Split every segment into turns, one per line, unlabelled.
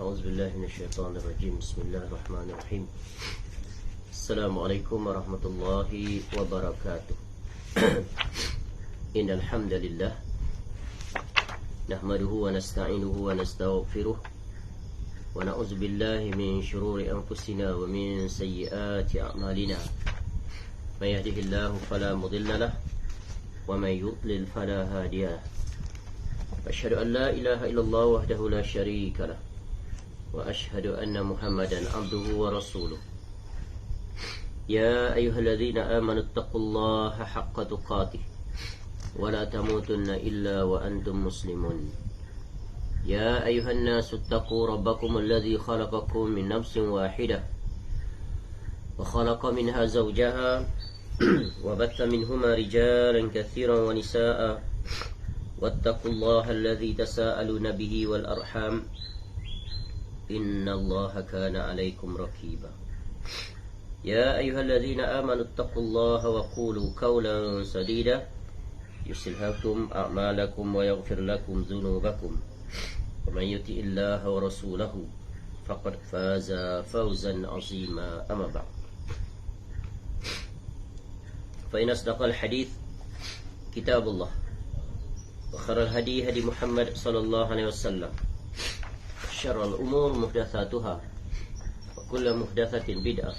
أعوذ بالله من الشيطان الرجيم. بسم الله الرحمن الرحيم. السلام عليكم ورحمة الله وبركاته. إن الحمد لله نحمده ونستعينه ونستغفره ونعوذ بالله من شرور أنفسنا ومن سيئات أعمالنا. من يهده الله فلا مضل له ومن يضلل فلا هادي له. أشهد أن لا إله إلا الله وحده لا شريك له وأشهد أن محمدا عبده ورسوله. يا أيها الذين آمنوا اتقوا الله حق تقاته ولا تموتن إلا وأنتم مسلمون. يا أيها الناس اتقوا ربكم الذي خلقكم من نفس واحدة وخلق منها زوجها وبث منهما رجالا كثيرا ونساء واتقوا الله الذي تساءلون به والأرحام إن الله كان عليكم رقيبا. يا أيها الذين آمنوا اتقوا الله وقولوا قولا سديدا يصلح لكم أعمالكم ويغفر لكم ذنوبكم ومن يطع الله ورسوله فقد فاز فوزا عظيما. أما بعد فإن أصدق الحديث كتاب الله وخير الهدي هدي محمد صلى الله عليه وسلم شر الأمور محدثاتها وكل محدثة بدعة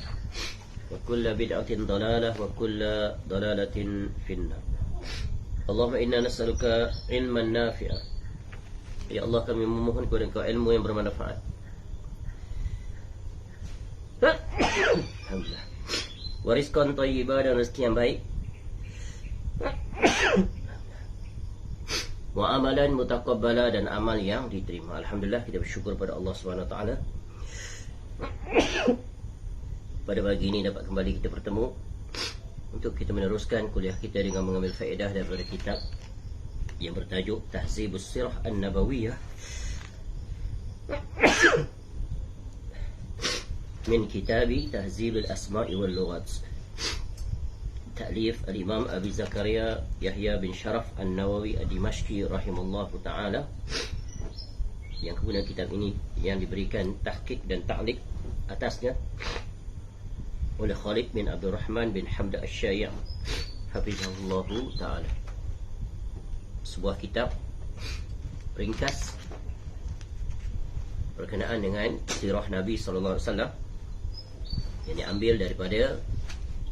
وكل بدعة ضلالة وكل ضلالة في النار. اللهم إنا نسألك علما نافعا. Ya Allah, kami memohon kepada Engkau ilmu yang bermanfaat. Alhamdulillah. Warizqan thayyiban, dan rezeki yang baik. Wa amalan mutaqabbala, dan amal yang diterima. Alhamdulillah, kita bersyukur pada Allah SWT. Pada pagi ini dapat kembali kita bertemu untuk kita meneruskan kuliah kita dengan mengambil faedah daripada kitab yang bertajuk Tahzibus Sirah An-Nabawiyah min kitabi Tahzib al-Asma'i wal Lughat, ta'lif al-Imam Abi Zakaria Yahya bin Sharaf An-Nawawi Ad-Dimashqi rahimallahu ta'ala, yang kemudian kitab ini yang diberikan tahqiq dan ta'liq atasnya oleh Khalid bin Abdul Rahman bin Hamd Asy-Syai' hafizahullahu ta'ala. Sebuah kitab ringkas berkenaan dengan sirah Nabi SAW yang diambil daripada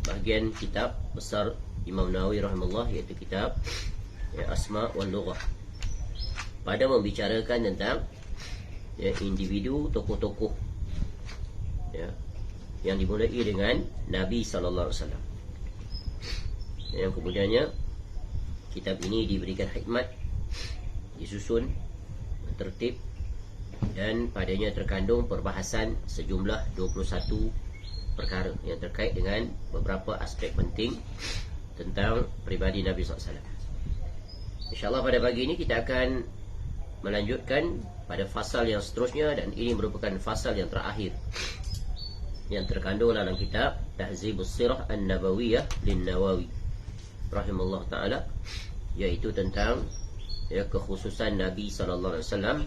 bahagian kitab besar Imam Nawawi rahimahullah, iaitu kitab Asma' wal Lughah, pada membicarakan tentang individu, tokoh-tokoh yang dimulai dengan Nabi SAW, yang kemudiannya kitab ini diberikan hikmat, disusun tertib, dan padanya terkandung perbahasan sejumlah 21 perkara yang terkait dengan beberapa aspek penting tentang pribadi Nabi SAW. InsyaAllah pada pagi ini kita akan melanjutkan pada fasal yang seterusnya, dan ini merupakan fasal yang terakhir yang terkandung dalam kitab Tahzibus Sirah An-Nabawiyah lin-Nawawi rahimahullah ta'ala, iaitu tentang kekhususan Nabi SAW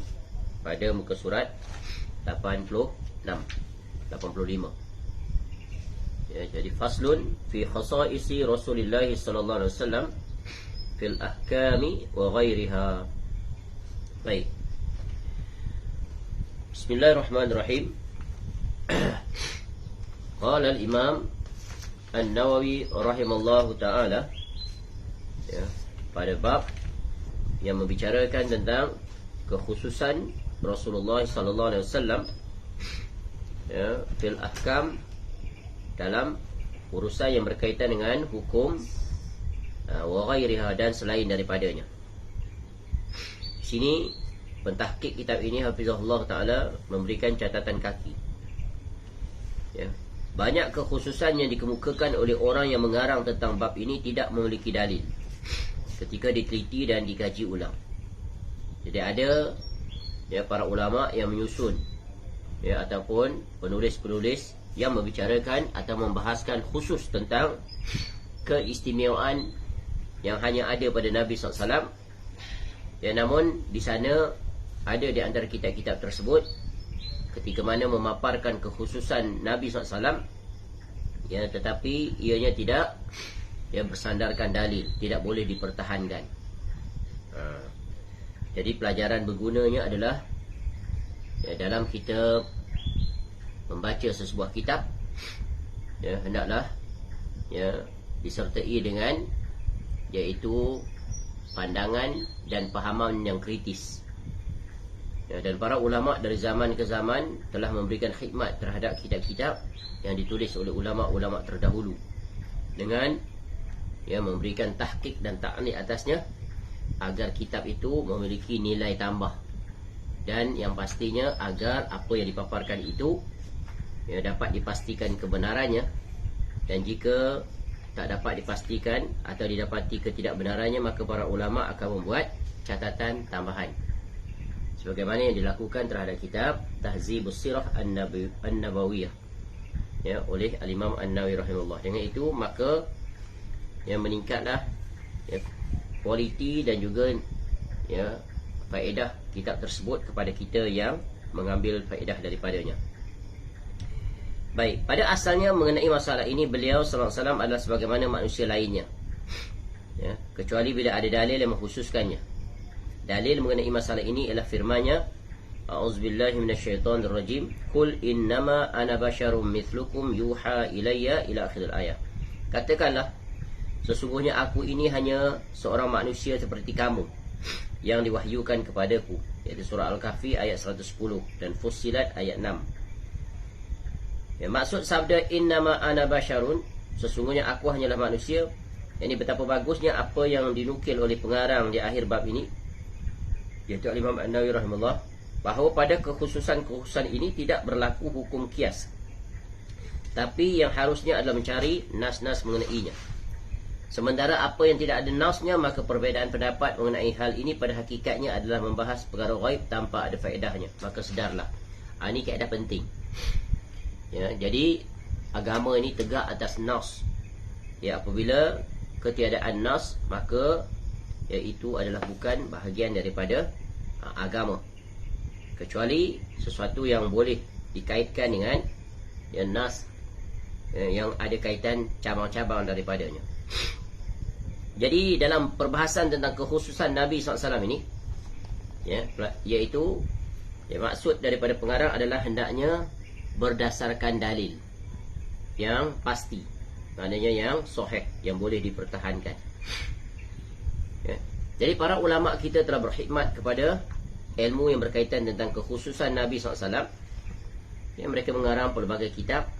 pada muka surat 85. Jadi faslun fi khasaisi Rasulullah sallallahu alaihi wasallam fil ahkami wa ghairiha. Baik. Bismillahirrahmanirrahim. Qala al-Imam An-Nawawi rahimallahu ta'ala, pada bab yang membicarakan tentang kekhususan Rasulullah sallallahu alaihi wasallam fil ahkam, dalam urusan yang berkaitan dengan hukum, wa ghairiha, dan selain daripadanya. Sini pentahqiq kitab ini hafizahullah taala memberikan catatan kaki. Banyak kekhususan yang dikemukakan oleh orang yang mengarang tentang bab ini tidak memiliki dalil ketika diteliti dan dikaji ulang. Jadi ada para ulama yang menyusun ataupun penulis-penulis yang membicarakan atau membahaskan khusus tentang keistimewaan yang hanya ada pada Nabi SAW. Namun di sana ada di antara kitab-kitab tersebut ketika mana memaparkan kekhususan Nabi SAW, ya, tetapi ianya tidak bersandarkan dalil, tidak boleh dipertahankan. Jadi pelajaran bergunanya adalah, ya, dalam kita membaca sesebuah kitab, ya, hendaklah, ya, disertai dengan iaitu pandangan dan pahaman yang kritis. Ya, dan para ulama dari zaman ke zaman telah memberikan khidmat terhadap kitab-kitab yang ditulis oleh ulama-ulama terdahulu dengan, ya, memberikan tahqiq dan ta'liq atasnya agar kitab itu memiliki nilai tambah, dan yang pastinya agar apa yang dipaparkan itu, ya, dapat dipastikan kebenarannya, dan jika tak dapat dipastikan atau didapati ketidakbenarannya, maka para ulama akan membuat catatan tambahan sebagaimana yang dilakukan terhadap kitab Tahzibus Sirah An-Nabawiyah, ya, oleh Al-Imam An-Nawawi rahimahullah. Dengan itu maka, yang meningkatlah, ya, kualiti dan juga, ya, faedah kitab tersebut kepada kita yang mengambil faedah daripadanya. Baik, pada asalnya mengenai masalah ini, beliau sallallahu alaihi wasallam adalah sebagaimana manusia lainnya, ya, kecuali bila ada dalil yang mengkhususkannya. Dalil mengenai masalah ini ialah firman-Nya, A'udzubillahi minasyaitonirrajim, Qul innama ana basyarum mithlukum yuha ilayya, ila akhir ayat. Katakanlah, sesungguhnya aku ini hanya seorang manusia seperti kamu yang diwahyukan kepadaku, iaitu surah Al-Kahfi ayat 110 dan Fussilat ayat 6. Ya, maksud sabda innama ana basyarun, sesungguhnya aku hanyalah manusia, ini betapa bagusnya apa yang dinukil oleh pengarang di akhir bab ini, iaitu Imam An-Nawawi rahimahullah, bahawa pada kekhususan ini tidak berlaku hukum kias, tapi yang harusnya adalah mencari nas-nas mengenainya. Sementara apa yang tidak ada nasnya, maka perbezaan pendapat mengenai hal ini pada hakikatnya adalah membahas perkara ghaib tanpa ada faedahnya. Maka sedarlah, ini kaedah penting, ya. Jadi agama ini tegak atas nas, ya. Apabila ketiadaan nas, maka, ya, itu adalah bukan bahagian daripada agama, kecuali sesuatu yang boleh dikaitkan dengan, ya, nas, yang ada kaitan cabang-cabang daripadanya. Jadi dalam perbahasan tentang kekhususan Nabi SAW ini, ya, iaitu, ya, maksud daripada pengarang adalah hendaknya berdasarkan dalil yang pasti, maknanya yang sahih, yang boleh dipertahankan, ya. Jadi para ulama kita telah berkhidmat kepada ilmu yang berkaitan tentang kekhususan Nabi SAW, ya, mereka mengarang pelbagai kitab,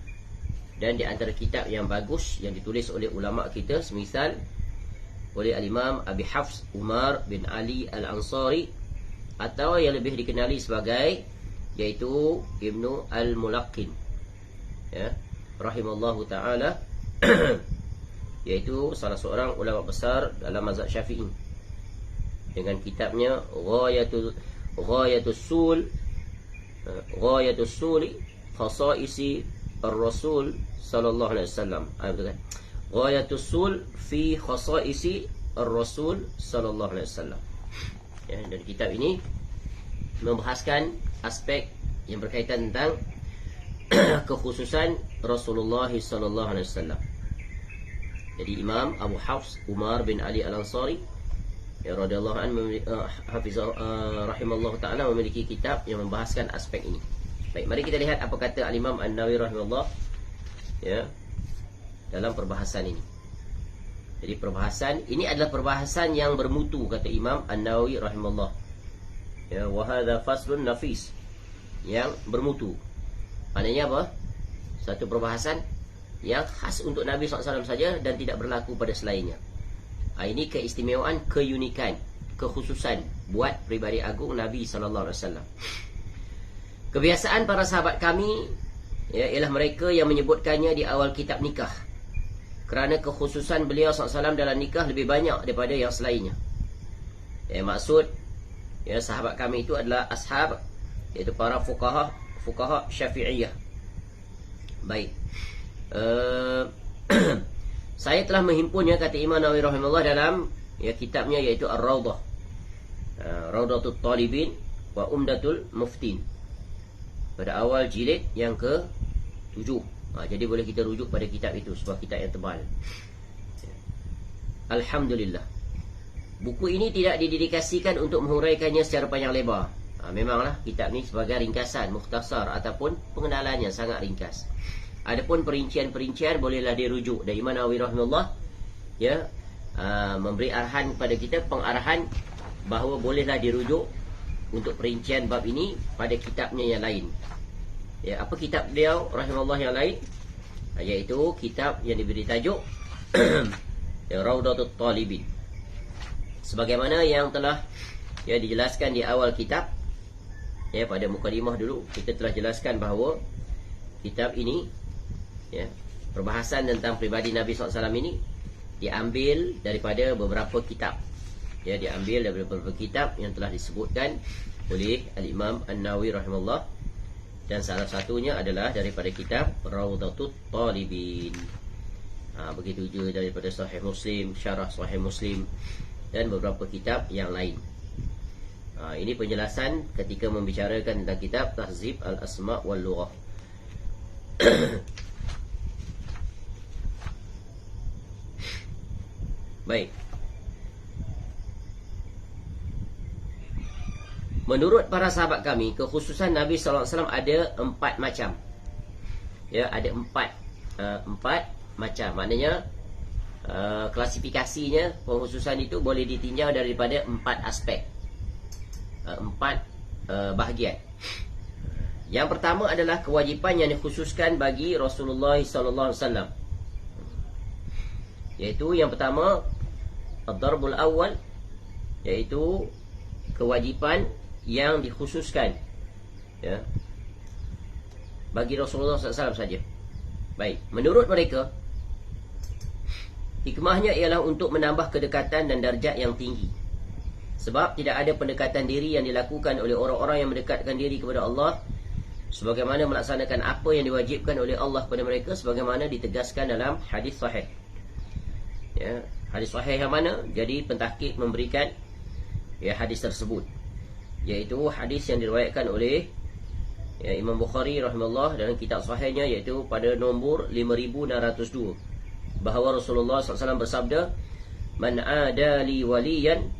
dan di antara kitab yang bagus yang ditulis oleh ulama kita, semisal oleh Al-Imam Abi Hafs Umar bin Ali Al-Ansari, atau yang lebih dikenali sebagai, iaitu Ibnu Al-Mulaqqin, ya, rahimallahu ta'ala, iaitu salah seorang ulama besar dalam mazhab Syafi'i, dengan kitabnya Ghayatus Suli Khasaisi Ar-Rasul sallallahu alaihi wasallam. Ghayatus Sul fi Khasaisi Ar-Rasul sallallahu alaihi wasallam. Ya, dan kitab ini membahaskan aspek yang berkaitan tentang kekhususan Rasulullah sallallahu alaihi wasallam. Jadi Imam Abu Hafs Umar bin Ali Al-Ansari, ya, radhiyallahu anhu, rahimallahu ta'ala, memiliki kitab yang membahaskan aspek ini. Baik, mari kita lihat apa kata Al-Imam An-Nawawi rahimahullah, ya, dalam perbahasan ini. Jadi perbahasan ini adalah perbahasan yang bermutu, kata Imam An-Nawawi rahimahullah, ya, wa hadha faslun nafis, yang bermutu. Maknanya apa? Satu perbahasan yang khas untuk Nabi SAW saja dan tidak berlaku pada selainnya. Ini keistimewaan, keunikan, kekhususan buat pribadi agung Nabi SAW. Kebiasaan para sahabat kami, ya, ialah mereka yang menyebutkannya di awal kitab nikah, kerana kekhususan beliau SAW dalam nikah lebih banyak daripada yang selainnya. Ya, maksud, ya, sahabat kami itu adalah ashab, iaitu para fuqaha Syafi'iyah. Baik, saya telah menghimpunnya, kata Imam Nawawi rahimahullah, dalam, ya, kitabnya, iaitu Ar-Rawdah, Rawdatul Talibin wa Umdatul Muftin. pada awal jilid yang ke-7. Jadi boleh kita rujuk pada kitab itu, sebuah kitab yang tebal. Alhamdulillah. Buku ini tidak didedikasikan untuk menghuraikannya secara panjang lebar. Memanglah kitab ni sebagai ringkasan, mukhtasar ataupun pengenalannya sangat ringkas. Adapun perincian-perincian bolehlah dirujuk. Dan Imam Nawawi rahimahullah memberi arahan kepada kita, pengarahan bahawa bolehlah dirujuk untuk perincian bab ini pada kitabnya yang lain. Apa kitab beliau rahimahullah yang lain? Iaitu kitab yang diberi tajuk Raudatul Talibin. Sebagaimana yang telah dijelaskan di awal kitab, pada mukadimah dulu kita telah jelaskan bahawa kitab ini, perbahasan tentang pribadi Nabi SAW ini diambil daripada beberapa kitab. Diambil daripada beberapa kitab yang telah disebutkan oleh Al-Imam An-Nawawi rahimahullah, dan salah satunya adalah daripada kitab Raudatul Talibin. Begitu juga daripada Sahih Muslim, Syarah Sahih Muslim, dan beberapa kitab yang lain. Ini penjelasan ketika membicarakan tentang kitab Tahzib Al-Asma' wal Lughah. Baik. Menurut para sahabat kami, kekhususan Nabi SAW ada 4 macam. Ada 4 macam. Maknanya klasifikasinya, pengkhususan itu boleh ditinjau daripada 4 aspek, 4 bahagian. Yang pertama adalah kewajipan yang dikhususkan bagi Rasulullah SAW. Iaitu yang pertama, ad-darbul awal, iaitu kewajipan yang dikhususkan bagi Rasulullah SAW saja. Baik, menurut mereka hikmahnya ialah untuk menambah kedekatan dan darjat yang tinggi. Sebab tidak ada pendekatan diri yang dilakukan oleh orang-orang yang mendekatkan diri kepada Allah sebagaimana melaksanakan apa yang diwajibkan oleh Allah kepada mereka, sebagaimana ditegaskan dalam hadis sahih. Hadis sahih yang mana? Jadi pentahqiq memberikan hadis tersebut, iaitu hadis yang diriwayatkan oleh Imam Bukhari rahimahullah dalam kitab sahihnya, iaitu pada nombor 5602, bahawa Rasulullah SAW bersabda, "Man adali waliyan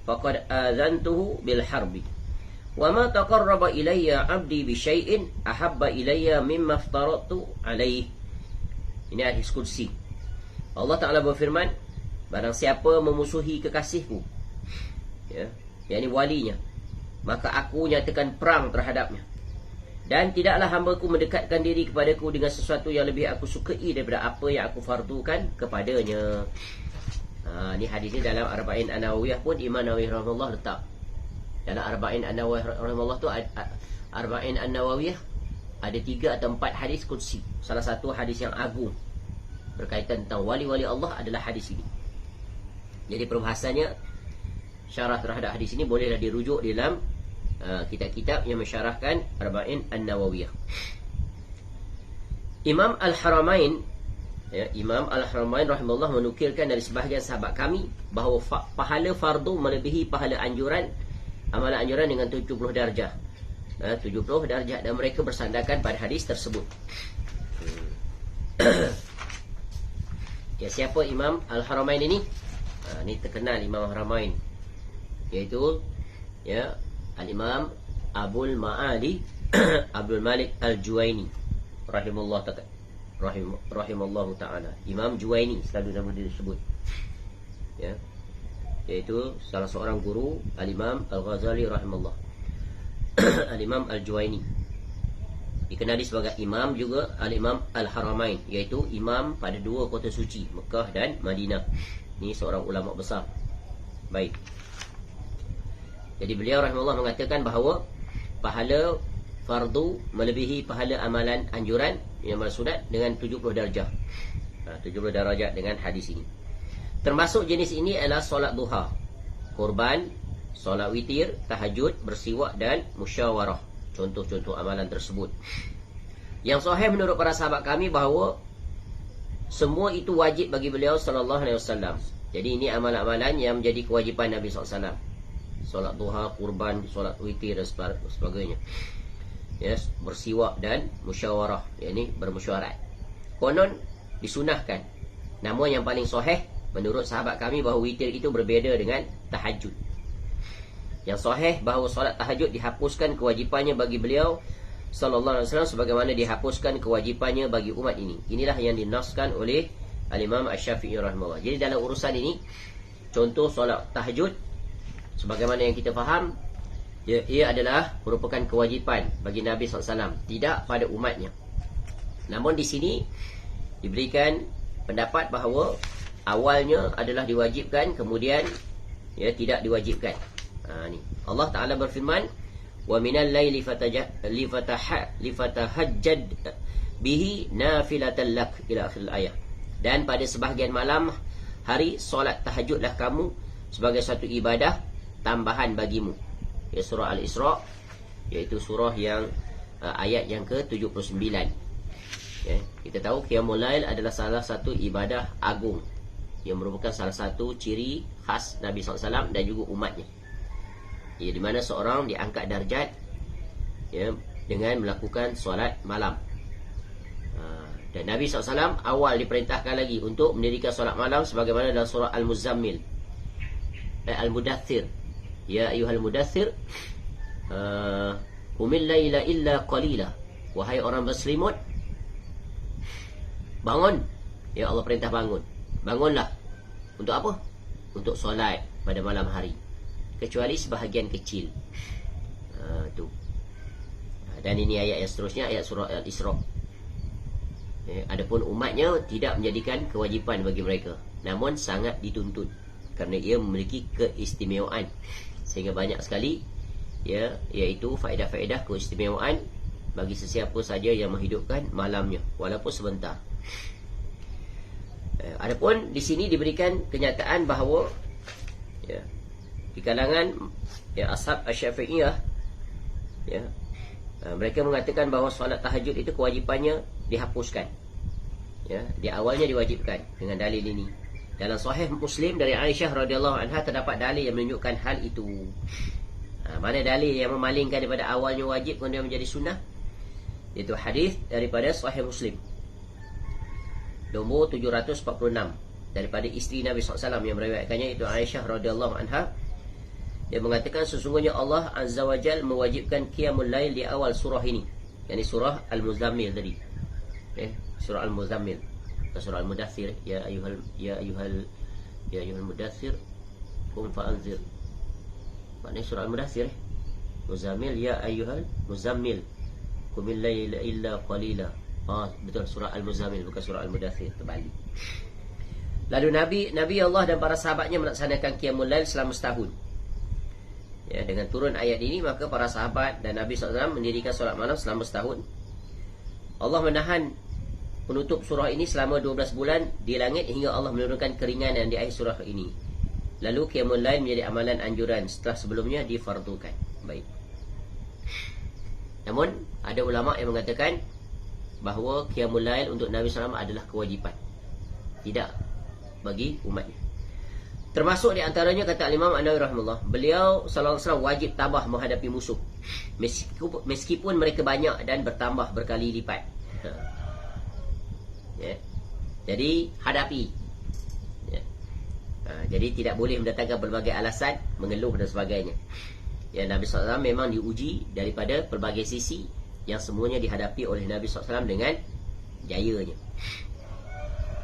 faqad azantuhu bil harbi wa ma taqarraba ilayya 'abdi bi syai'in ahabba ilayya mimma aftaratu alaihi." Ini hadis qudsi. Allah Ta'ala berfirman, barang siapa memusuhi kekasihku, yakni walinya, maka aku nyatakan perang terhadapnya. Dan tidaklah hamba-Ku mendekatkan diri kepadaku dengan sesuatu yang lebih aku sukai daripada apa yang aku fardukan kepadanya. Ni hadis ni dalam Arba'in An-Nawawiyah pun Imam Nawawi rahimahullah letak. Dalam Arba'in An-Nawawiyah rahimahullah tu, Arba'in An-Nawawiyah ada 3 atau 4 hadis qudsi. Salah satu hadis yang agung berkaitan tentang wali-wali Allah adalah hadis ini. Jadi perbahasannya, syarah terhadap hadis ini bolehlah dirujuk dalam kitab-kitab yang mensyarahkan Arba'in An-Nawawiyah. Imam Al-Haramain rahimahullah menukilkan dari sebahagian sahabat kami bahawa pahala fardu melebihi pahala anjuran, amalan anjuran dengan 70 darjah. 70 darjah, dan mereka bersandarkan pada hadis tersebut. Siapa Imam Al-Haramain ini? Ini terkenal Imam Al-Haramain, iaitu Al-Imam Abul Ma'ali Abdul Malik Al-Juwaini rahimallahu ta'ala. Imam Juwaini selalu nama dia disebut, iaitu salah seorang guru Al-Imam Al-Ghazali rahimallah. Al-Imam Al-Juwaini dikenali sebagai imam juga Al-Imam Al-Haramain, iaitu imam pada 2 kota suci, Mekah dan Madinah. Ini seorang ulama besar. Baik. Jadi beliau rahimahullah mengatakan bahawa pahala fardu melebihi pahala amalan anjuran yang bersunat dengan 70 darjah. 70 darajat dengan hadis ini. Termasuk jenis ini adalah solat duha, korban, solat witir, tahajud, bersiwak dan musyawarah. Contoh-contoh amalan tersebut. Yang sahih menurut para sahabat kami bahawa semua itu wajib bagi beliau sallallahu alaihi wasallam. Jadi ini amalan-amalan yang menjadi kewajipan Nabi SAW. Solat duha, kurban, solat witir dan sebagainya. bersiwak dan musyawarah, yakni bermesyuarat. Konon disunahkan. Namun yang paling sahih menurut sahabat kami bahawa witir itu berbeza dengan tahajud. Yang sahih bahawa solat tahajud dihapuskan kewajipannya bagi beliau sallallahu alaihi wasallam sebagaimana dihapuskan kewajipannya bagi umat ini. Inilah yang dinaskan oleh Al-Imam Asy-Syafi'i rahimahullah. Jadi dalam urusan ini, contoh solat tahajud sebagaimana yang kita faham, ia adalah merupakan kewajipan bagi Nabi SAW, tidak pada umatnya. Namun di sini diberikan pendapat bahawa awalnya adalah diwajibkan, kemudian tidak diwajibkan. Ni Allah Ta'ala berfirman, wa minal laili lifatahajjad bihi nafilatan lak, ila akhir ayat. Dan pada sebahagian malam hari solat tahajudlah kamu sebagai satu ibadah tambahan bagimu. Surah Al-Isra, iaitu surah yang ayat yang ke-79. Kita tahu Qiyamul Lail adalah salah satu ibadah agung yang merupakan salah satu ciri khas Nabi SAW dan juga umatnya, di mana seorang diangkat darjat dengan melakukan solat malam. Dan Nabi SAW awal diperintahkan lagi untuk mendirikan solat malam sebagaimana dalam surah Al-Muzammil, Al-Mudaththir. Ya ayyuhal mudaththir, qumil laila illa qalila. Wahai orang berselimut, bangun. Ya Allah perintah bangun. Bangunlah. Untuk apa? Untuk solat pada malam hari, kecuali sebahagian kecil. Tu. Dan ini ayat yang seterusnya, ayat surah Al-Isra. Adapun umatnya tidak menjadikan kewajipan bagi mereka, namun sangat dituntut kerana ia memiliki keistimewaan, sehingga banyak sekali iaitu faedah-faedah keistimewaan bagi sesiapa saja yang menghidupkan malamnya, walaupun sebentar. Adapun di sini diberikan kenyataan bahawa di kalangan ashab Asy-Syafi'iyah, mereka mengatakan bahawa solat tahajud itu kewajipannya dihapuskan. Di awalnya diwajibkan dengan dalil ini. Dalam Sahih Muslim dari Aisyah radhiyallahu anha terdapat dalil yang menunjukkan hal itu. Mana dalil yang memalingkan daripada awalnya wajib kemudian menjadi sunnah? Itu hadis daripada Sahih Muslim nombor 746 daripada isteri Nabi SAW yang meriwayatkannya, itu Aisyah radhiyallahu anha. Dia mengatakan sesungguhnya Allah Azza wa Jalla mewajibkan qiyamul lail di awal surah ini, yakni surah Al-Muzammil tadi. Surah Al-Muzammil, surah Al-Mudaththir. Ya ayyuhal mudaththir qum fa'anzir. Maknanya surah Al-Mudaththir, Muzammil, ya ayyuhal muzammil qumil laila illa qalila. Betul, surah Al-Muzammil, bukan surah Al-Mudaththir, terbalik. Lalu Nabi Allah dan para sahabatnya melaksanakan qiyamul lail selama setahun. Dengan turun ayat ini, maka para sahabat dan Nabi SAW mendirikan solat malam selama setahun. Allah menahan penutup surah ini selama 12 bulan di langit hingga Allah menurunkan keringanan di akhir surah ini. Lalu qiyamul lail menjadi amalan anjuran setelah sebelumnya difardukan. Baik. Namun ada ulama yang mengatakan bahawa qiyamul lail untuk Nabi SAW adalah kewajipan, tidak bagi umatnya. Termasuk di antaranya kata Imam An-Nawawi rahimahullah, beliau sallallahu alaihi wasallam wajib tabah menghadapi musuh meskipun mereka banyak dan bertambah berkali lipat. Jadi hadapi. Jadi tidak boleh mendatangkan berbagai alasan, mengeluh dan sebagainya. Nabi SAW memang diuji daripada pelbagai sisi yang semuanya dihadapi oleh Nabi SAW dengan jayanya.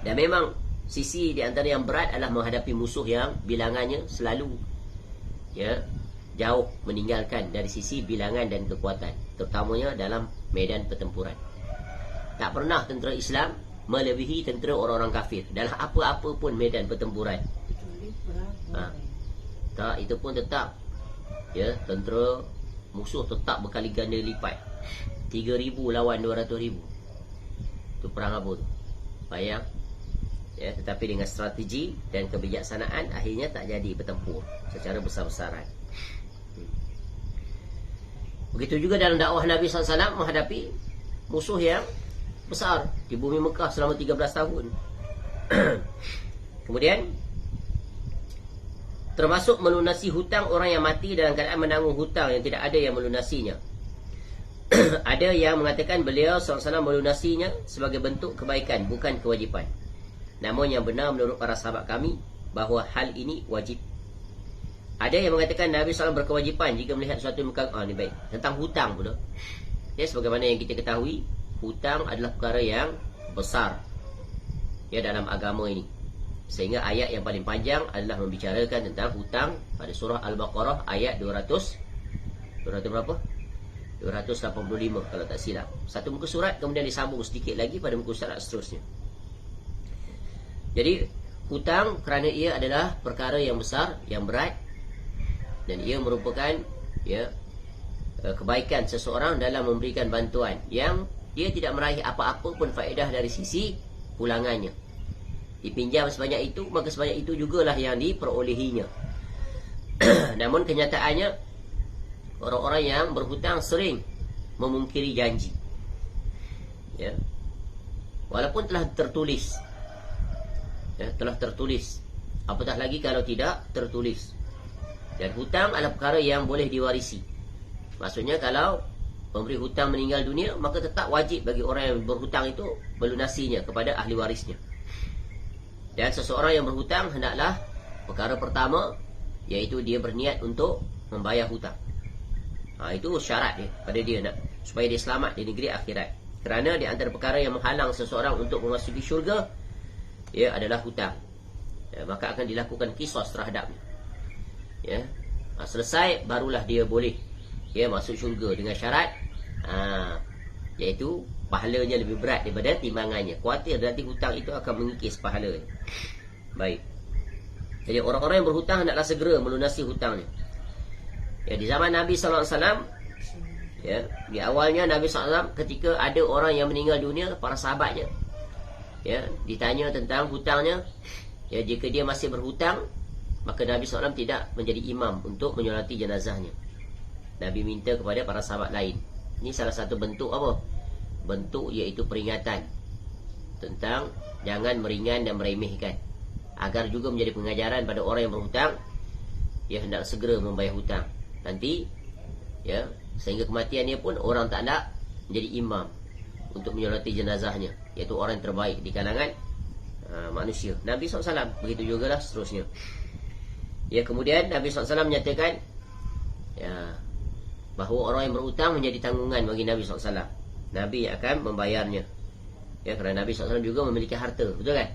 Dan memang sisi di antara yang berat adalah menghadapi musuh yang bilangannya selalu jauh meninggalkan dari sisi bilangan dan kekuatan, terutamanya dalam medan pertempuran. Tak pernah tentera Islam melebihi tentera orang-orang kafir dalam apa-apa pun medan pertempuran. Tak, itu pun tetap tentera musuh tetap berkali ganda lipat. 3,000 lawan 200,000. Itu perang apa tu? Bayang. Tetapi dengan strategi dan kebijaksanaan akhirnya tak jadi bertempur secara besar-besaran. Begitu juga dalam dakwah Nabi SAW menghadapi musuh yang besar di bumi Mekah selama 13 tahun. Kemudian termasuk melunasi hutang orang yang mati dalam keadaan menanggung hutang yang tidak ada yang melunasinya. Ada yang mengatakan beliau SAW melunasinya sebagai bentuk kebaikan, bukan kewajipan. Namun yang benar menurut para sahabat kami, bahawa hal ini wajib. Ada yang mengatakan Nabi SAW berkewajipan jika melihat suatu muka. Ni baik. Tentang hutang pula. Ya, sebagaimana yang kita ketahui, hutang adalah perkara yang besar ya dalam agama ini. Sehingga ayat yang paling panjang adalah membicarakan tentang hutang pada surah Al-Baqarah ayat 200 berapa? 285 kalau tak silap. Satu muka surat, kemudian disambung sedikit lagi pada muka surat seterusnya. Jadi hutang kerana ia adalah perkara yang besar, yang berat, dan ia merupakan ya kebaikan seseorang dalam memberikan bantuan yang dia tidak meraih apa-apa pun faedah dari sisi pulangannya. Dipinjam sebanyak itu, maka sebanyak itu jugalah yang diperolehinya. Namun kenyataannya, orang-orang yang berhutang sering memungkiri janji. Ya. Walaupun telah tertulis. Ya, telah tertulis. Apatah lagi kalau tidak tertulis. Dan hutang adalah perkara yang boleh diwarisi. Maksudnya kalau pemberi hutang meninggal dunia, maka tetap wajib bagi orang yang berhutang itu melunasinya kepada ahli warisnya. Dan seseorang yang berhutang hendaklah perkara pertama, iaitu dia berniat untuk membayar hutang. Itu syarat dia pada dia nak, supaya dia selamat di negeri akhirat. Kerana di antara perkara yang menghalang seseorang untuk memasuki syurga, ia adalah hutang. Maka akan dilakukan qisas terhadapnya. Ya. Selesai barulah dia boleh masuk syurga dengan syarat iaitu pahalanya lebih berat daripada timbangannya. Khawatir nanti hutang itu akan mengikis pahala. Baik. Jadi orang-orang yang berhutang hendaklah segera melunasi hutangnya. Ya, di zaman Nabi SAW, ya, di awalnya Nabi SAW ketika ada orang yang meninggal dunia, para sahabatnya, ya, ditanya tentang hutangnya. Ya, jika dia masih berhutang, maka Nabi SAW tidak menjadi imam untuk menyolati jenazahnya. Nabi minta kepada para sahabat lain. Ini salah satu bentuk apa? Bentuk iaitu peringatan tentang jangan meringan dan meremehkan, agar juga menjadi pengajaran pada orang yang berhutang, ya, hendak segera membayar hutang. Nanti ya, sehingga kematiannya pun orang tak nak menjadi imam untuk menyolati jenazahnya, iaitu orang yang terbaik di kalangan manusia. Nabi SAW begitu jugalah seterusnya. Ya, kemudian Nabi SAW menyatakan ya, bahawa orang yang berhutang menjadi tanggungan bagi Nabi SAW. Nabi akan membayarnya. Ya, kerana Nabi SAW juga memiliki harta, betul kan?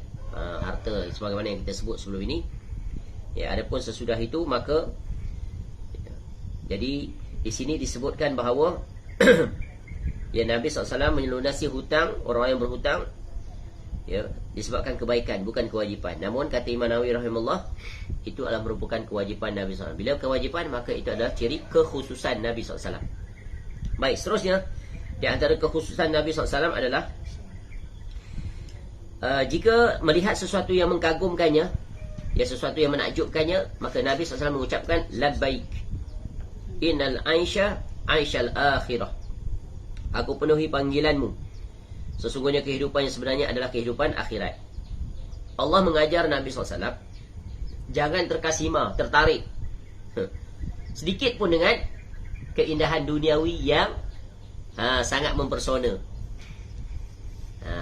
Harta sebagaimana yang kita sebut sebelum ini. Ya, adapun sesudah itu maka jadi di sini disebutkan bahawa ya, Nabi SAW melunasi hutang orang yang berhutang, ya, disebabkan kebaikan, bukan kewajipan. Namun kata Imam Nawawi rahimahullah, itu adalah merupakan kewajipan Nabi SAW. Bila kewajipan, maka itu adalah ciri kekhususan Nabi SAW. Baik, seterusnya, di antara kekhususan Nabi SAW adalah jika melihat sesuatu yang mengagumkannya, ya, sesuatu yang menakjubkannya, maka Nabi SAW mengucapkan labbaik innal aisha aishal akhirah. Aku penuhi panggilanmu. Sesungguhnya kehidupan yang sebenarnya adalah kehidupan akhirat. Allah mengajar Nabi SAW jangan terkasima, tertarik sedikit pun dengan keindahan duniawi yang sangat mempersona.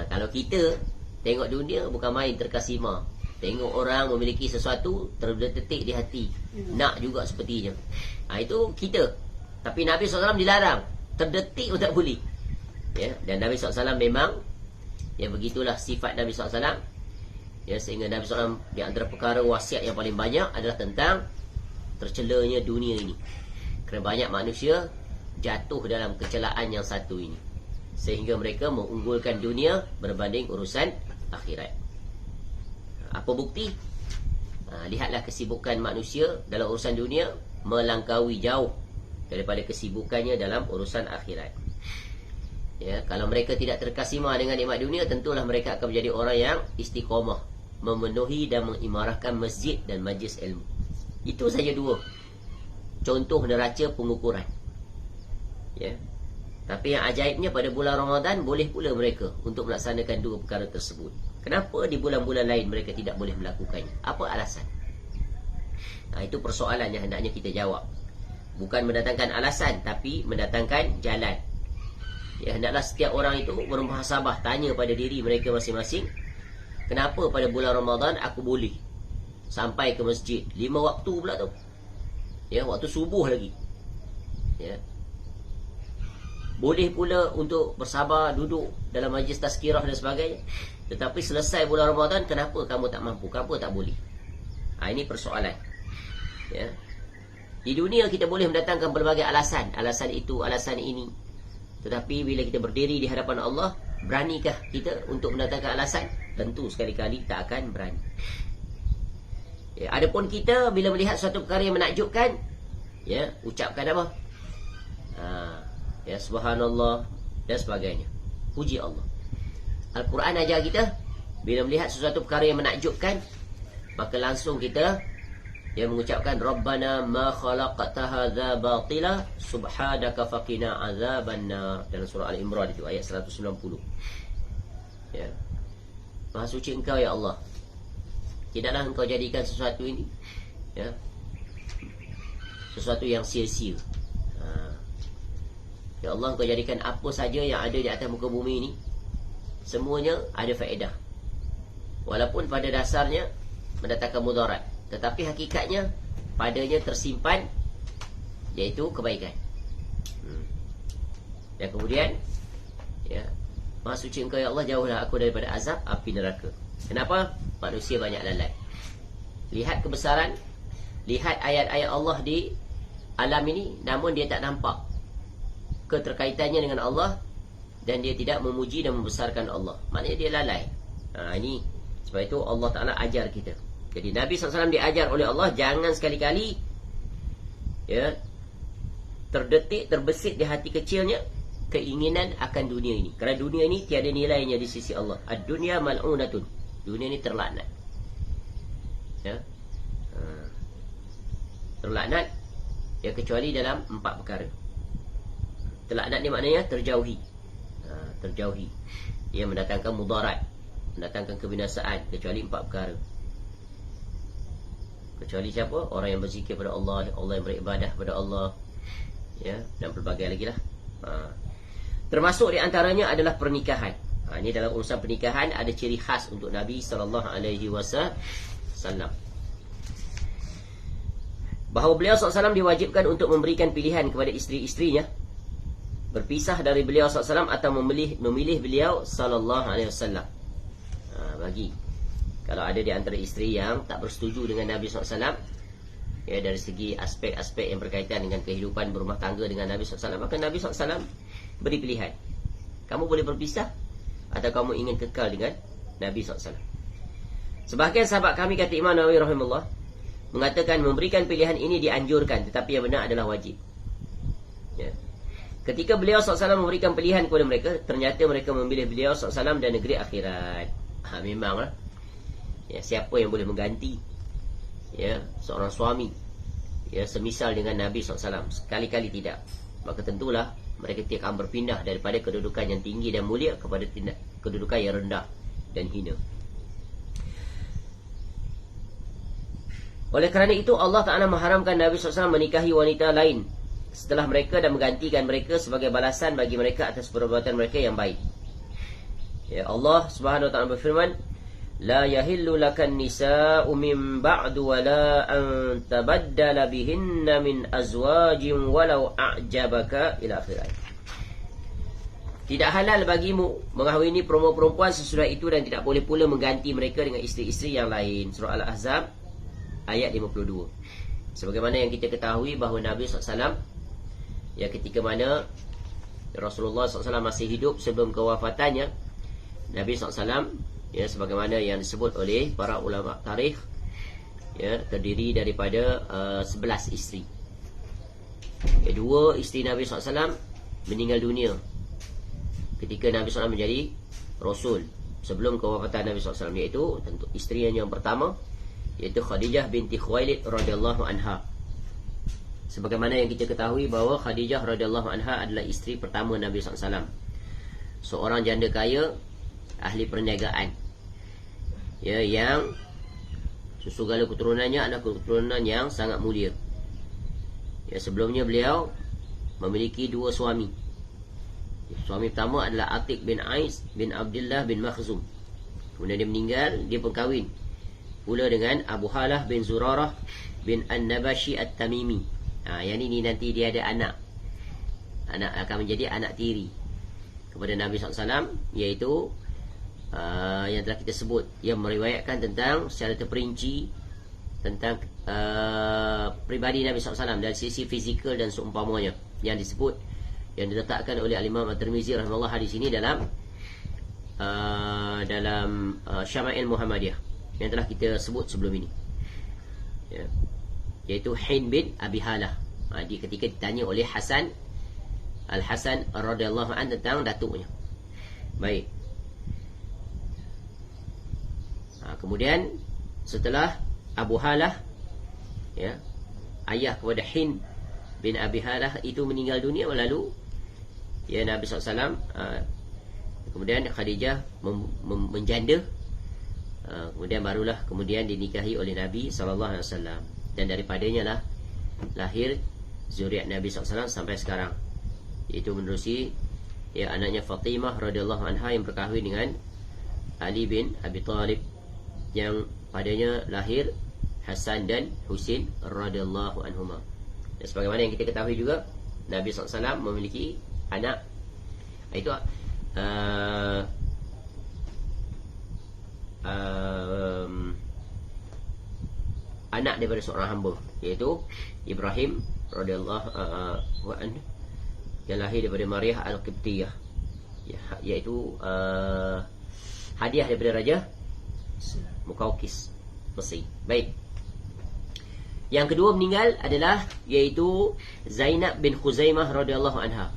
Kalau kita tengok dunia, bukan main terkasima. Tengok orang memiliki sesuatu, terdetik di hati, nak juga sepertinya. Itu kita. Tapi Nabi SAW dilarang, terdetik pun tak boleh. Ya, dan Nabi SAW memang, ya, begitulah sifat Nabi SAW. Ya, sehingga Nabi SAW di antara perkara wasiat yang paling banyak adalah tentang tercelanya dunia ini. Kerana banyak manusia jatuh dalam kecelaan yang satu ini, sehingga mereka mengunggulkan dunia berbanding urusan akhirat. Apa bukti? Lihatlah kesibukan manusia dalam urusan dunia melangkaui jauh daripada kesibukannya dalam urusan akhirat. Ya, kalau mereka tidak terkasima dengan nikmat dunia, tentulah mereka akan menjadi orang yang istiqamah, memenuhi dan mengimarahkan masjid dan majlis ilmu. Itu saja dua contoh neraca pengukuran. Ya. Tapi yang ajaibnya, pada bulan Ramadan boleh pula mereka untuk melaksanakan dua perkara tersebut. Kenapa di bulan-bulan lain mereka tidak boleh melakukannya? Apa alasan? Itu persoalan yang hendaknya kita jawab. Bukan mendatangkan alasan, tapi mendatangkan jalan. Ya, hendaklah setiap orang itu bermuhasabah, tanya pada diri mereka masing-masing, kenapa pada bulan Ramadan aku boleh sampai ke masjid 5 waktu pula tu. Ya, waktu subuh lagi. Ya. Boleh pula untuk bersabar duduk dalam majlis tazkirah dan sebagainya. Tetapi selesai bulan Ramadan, kenapa kamu tak mampu? Kenapa tak boleh? Ini persoalan. Ya. Di dunia kita boleh mendatangkan berbagai alasan. Alasan itu, alasan ini. Tetapi bila kita berdiri di hadapan Allah, beranikah kita untuk mendatangkan alasan? Tentu sekali-kali tak akan berani. Ya, adapun kita bila melihat suatu perkara yang menakjubkan, ya, ucapkan apa? Ya, subhanallah dan sebagainya. Puji Allah. Al-Quran ajar kita, bila melihat sesuatu perkara yang menakjubkan, maka langsung kita mengucapkan Rabbana ma khalaqta hadza batila subhanaka faqina azabannar, dalam surah Al-Imran itu ayat 190. Ya. Maha suci Engkau ya Allah, tidaklah Engkau jadikan sesuatu ini, ya, sesuatu yang sia-sia. Ya Allah, Engkau jadikan apa saja yang ada di atas muka bumi ini semuanya ada faedah, walaupun pada dasarnya mendatangkan mudarat, tetapi hakikatnya padanya tersimpan iaitu kebaikan. Dan kemudian, ya, Maha suci Engkau ya Allah, jauhlah aku daripada azab api neraka. Kenapa? Manusia banyak lalai. Lihat kebesaran, lihat ayat-ayat Allah di alam ini, namun dia tak nampak keterkaitannya dengan Allah, dan dia tidak memuji dan membesarkan Allah. Maknanya dia lalai. Ini sebab itu Allah Ta'ala ajar kita. Jadi Nabi SAW diajar oleh Allah, jangan sekali-kali, ya, terdetik, terbesit di hati kecilnya keinginan akan dunia ini. Kerana dunia ini tiada nilainya di sisi Allah. Ad-dunya mal'unatun. Dunia ini terlaknat. Ya. Terlaknat, ya, kecuali dalam 4 perkara. Terlaknat ni maknanya terjauhi. Terjauhi. Ia mendatangkan mudarat, mendatangkan kebinasaan, kecuali 4 perkara. Kecuali siapa? Orang yang berzikir pada Allah, Allah yang beribadah pada Allah, ya, dan pelbagai lagi lah. Termasuk di antaranya adalah pernikahan. Ini dalam urusan pernikahan ada ciri khas untuk Nabi SAW, bahawa beliau SAW diwajibkan untuk memberikan pilihan kepada isteri-isterinya, berpisah dari beliau SAW atau memilih beliau SAW. Bagi kalau ada di antara isteri yang tak bersetuju dengan Nabi SAW, ya, dari segi aspek-aspek yang berkaitan dengan kehidupan berumah tangga dengan Nabi SAW, maka Nabi SAW beri pilihan. Kamu boleh berpisah atau kamu ingin kekal dengan Nabi SAW. Sebahagian sahabat kami, kata Imam Nawawi rahimahullah, mengatakan memberikan pilihan ini dianjurkan, tetapi yang benar adalah wajib. Ya. Ketika beliau SAW memberikan pilihan kepada mereka, ternyata mereka memilih beliau SAW dan negeri akhirat. Memanglah, ya, siapa yang boleh mengganti, ya, seorang suami, ya, semisal dengan Nabi SAW? Sekali-kali tidak. Maka tentulah mereka tidak akan berpindah daripada kedudukan yang tinggi dan mulia kepada kedudukan yang rendah dan hina. Oleh kerana itu Allah Ta'ala mengharamkan Nabi SAW menikahi wanita lain setelah mereka dan menggantikan mereka sebagai balasan bagi mereka atas perbuatan mereka yang baik. Ya, Allah Subhanahu Wa Ta'ala berfirman, la yahillu lakan nisa'u min ba'du wa la an tabaddala bihinna min azwajin walau a'jabaka, ila akhir ayat. Tidak halal bagimu mengahwini perempuan sesudah itu, dan tidak boleh pula mengganti mereka dengan isteri-isteri yang lain. Surah Al-Ahzab ayat 52. Sebagaimana yang kita ketahui bahawa Nabi SAW, ya, ketika mana Rasulullah SAW masih hidup sebelum kewafatannya, Nabi SAW, ya, sebagaimana yang disebut oleh para ulama tarikh, ya, terdiri daripada 11 isteri. Ya, 2 isteri Nabi SAW meninggal dunia ketika Nabi SAW menjadi Rasul, sebelum kewafatan Nabi SAW, iaitu tentu isteri yang pertama, iaitu Khadijah binti Khuwailid radhiyallahu anha. Sebagaimana yang kita ketahui bahawa Khadijah radhiyallahu anha adalah isteri pertama Nabi SAW, seorang janda kaya, ahli perniagaan, ya, yang segala keturunannya adalah keturunan yang sangat mulia. Ya, sebelumnya beliau memiliki 2 suami. Suami pertama adalah Atiq bin Ais bin Abdullah bin Makhzum. Kemudian dia meninggal, dia pun kahwin pula dengan Abu Halah bin Zurarah bin An-Nabashi At-Tamimi. Yang ini nanti dia ada anak akan menjadi anak tiri kepada Nabi SAW, iaitu yang telah kita sebut, yang meriwayatkan tentang secara terperinci tentang pribadi Nabi SAW dari sisi fizikal dan seumpamanya, yang disebut, yang diletakkan oleh Al-Imam At-Tirmizi rahimahullah hadis ini dalam Syama'il Muhammadiyah yang telah kita sebut sebelum ini, ya, iaitu Hind bin Abi Halah. Dia ketika ditanya oleh Al-Hasan radhiyallahu anhu tentang datuknya. Baik. Kemudian setelah Abu Halah, ya, ayah kepada Hind bin Abi Halah itu meninggal dunia, lalu ya Nabi SAW, kemudian Khadijah menjanda, kemudian barulah kemudian dinikahi oleh Nabi SAW, dan daripadanya lah lahir zuriat Nabi SAW sampai sekarang, iaitu menerusi ya anaknya Fatimah radhiyallahu anha yang berkahwin dengan Ali bin Abi Thalib, yang padanya lahir Hasan dan Husain radhiyallahu anhuma. Dan sebagaimana yang kita ketahui juga, Nabi SAW memiliki anak, itu anak daripada seorang hamba, iaitu Ibrahim radhiyallahu anhu, yang lahir daripada Maryah Al-Qibtiyah, iaitu hadiah daripada Raja Muqawqis Mesir. Baik. Yang kedua meninggal adalah iaitu Zainab bin Khuzaimah radhiyallahu anha,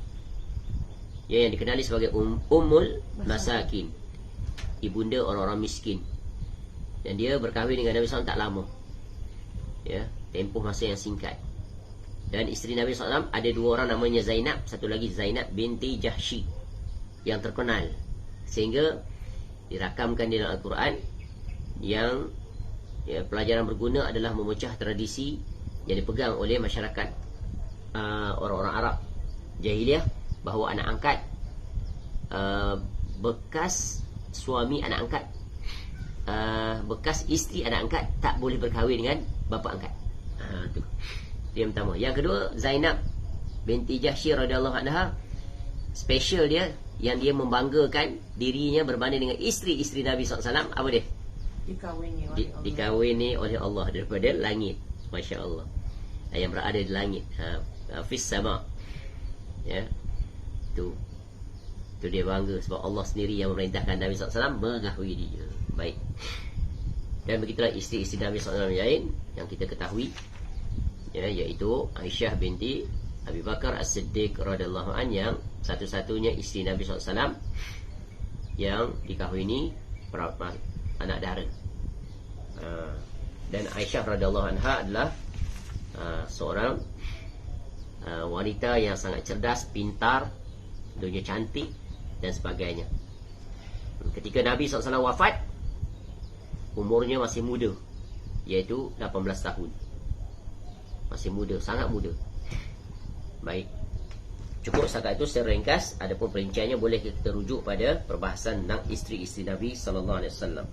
yang dikenali sebagai Ummul Masakin, ibunda orang-orang miskin. Dan dia berkahwin dengan Nabi SAW tak lama, ya, tempoh masa yang singkat. Dan isteri Nabi SAW ada dua orang, namanya Zainab, satu lagi Zainab binti Jahshi, yang terkenal sehingga dirakamkan di dalam Al-Quran, yang ya, pelajaran berguna adalah memecah tradisi yang dipegang oleh masyarakat orang-orang Arab jahiliah, bahawa anak angkat, bekas suami anak angkat, bekas isteri anak angkat tak boleh berkahwin dengan bapa angkat. Itu yang pertama. Yang kedua, Zainab binti Jahshi radhiyallahu anha, special dia, yang dia membanggakan dirinya berbanding dengan isteri-isteri Nabi SAW. Apa dia? Dikawini oleh Allah daripada langit. Masya Allah. Yang berada di langit, fis sama, ya. Itu dia bangga sebab Allah sendiri yang memerintahkan Nabi SAW mengahui dia. Baik. Dan begitulah isteri-isteri Nabi SAW yang lain yang kita ketahui, ya, iaitu Aisyah binti Abi Bakar As-Siddiq radhiyallahu an, yang satu-satunya isteri Nabi SAW yang dikahwini anak dara. Dan Aisyah radhiyallahu anha adalah seorang wanita yang sangat cerdas, pintar, dunia cantik dan sebagainya. Ketika Nabi SAW wafat, umurnya masih muda, iaitu 18 tahun. Masih muda, sangat muda. Baik. Cukup setakat itu secara ringkas. Adapun perinciannya boleh kita rujuk pada perbahasan tentang isteri-isteri Nabi SAW.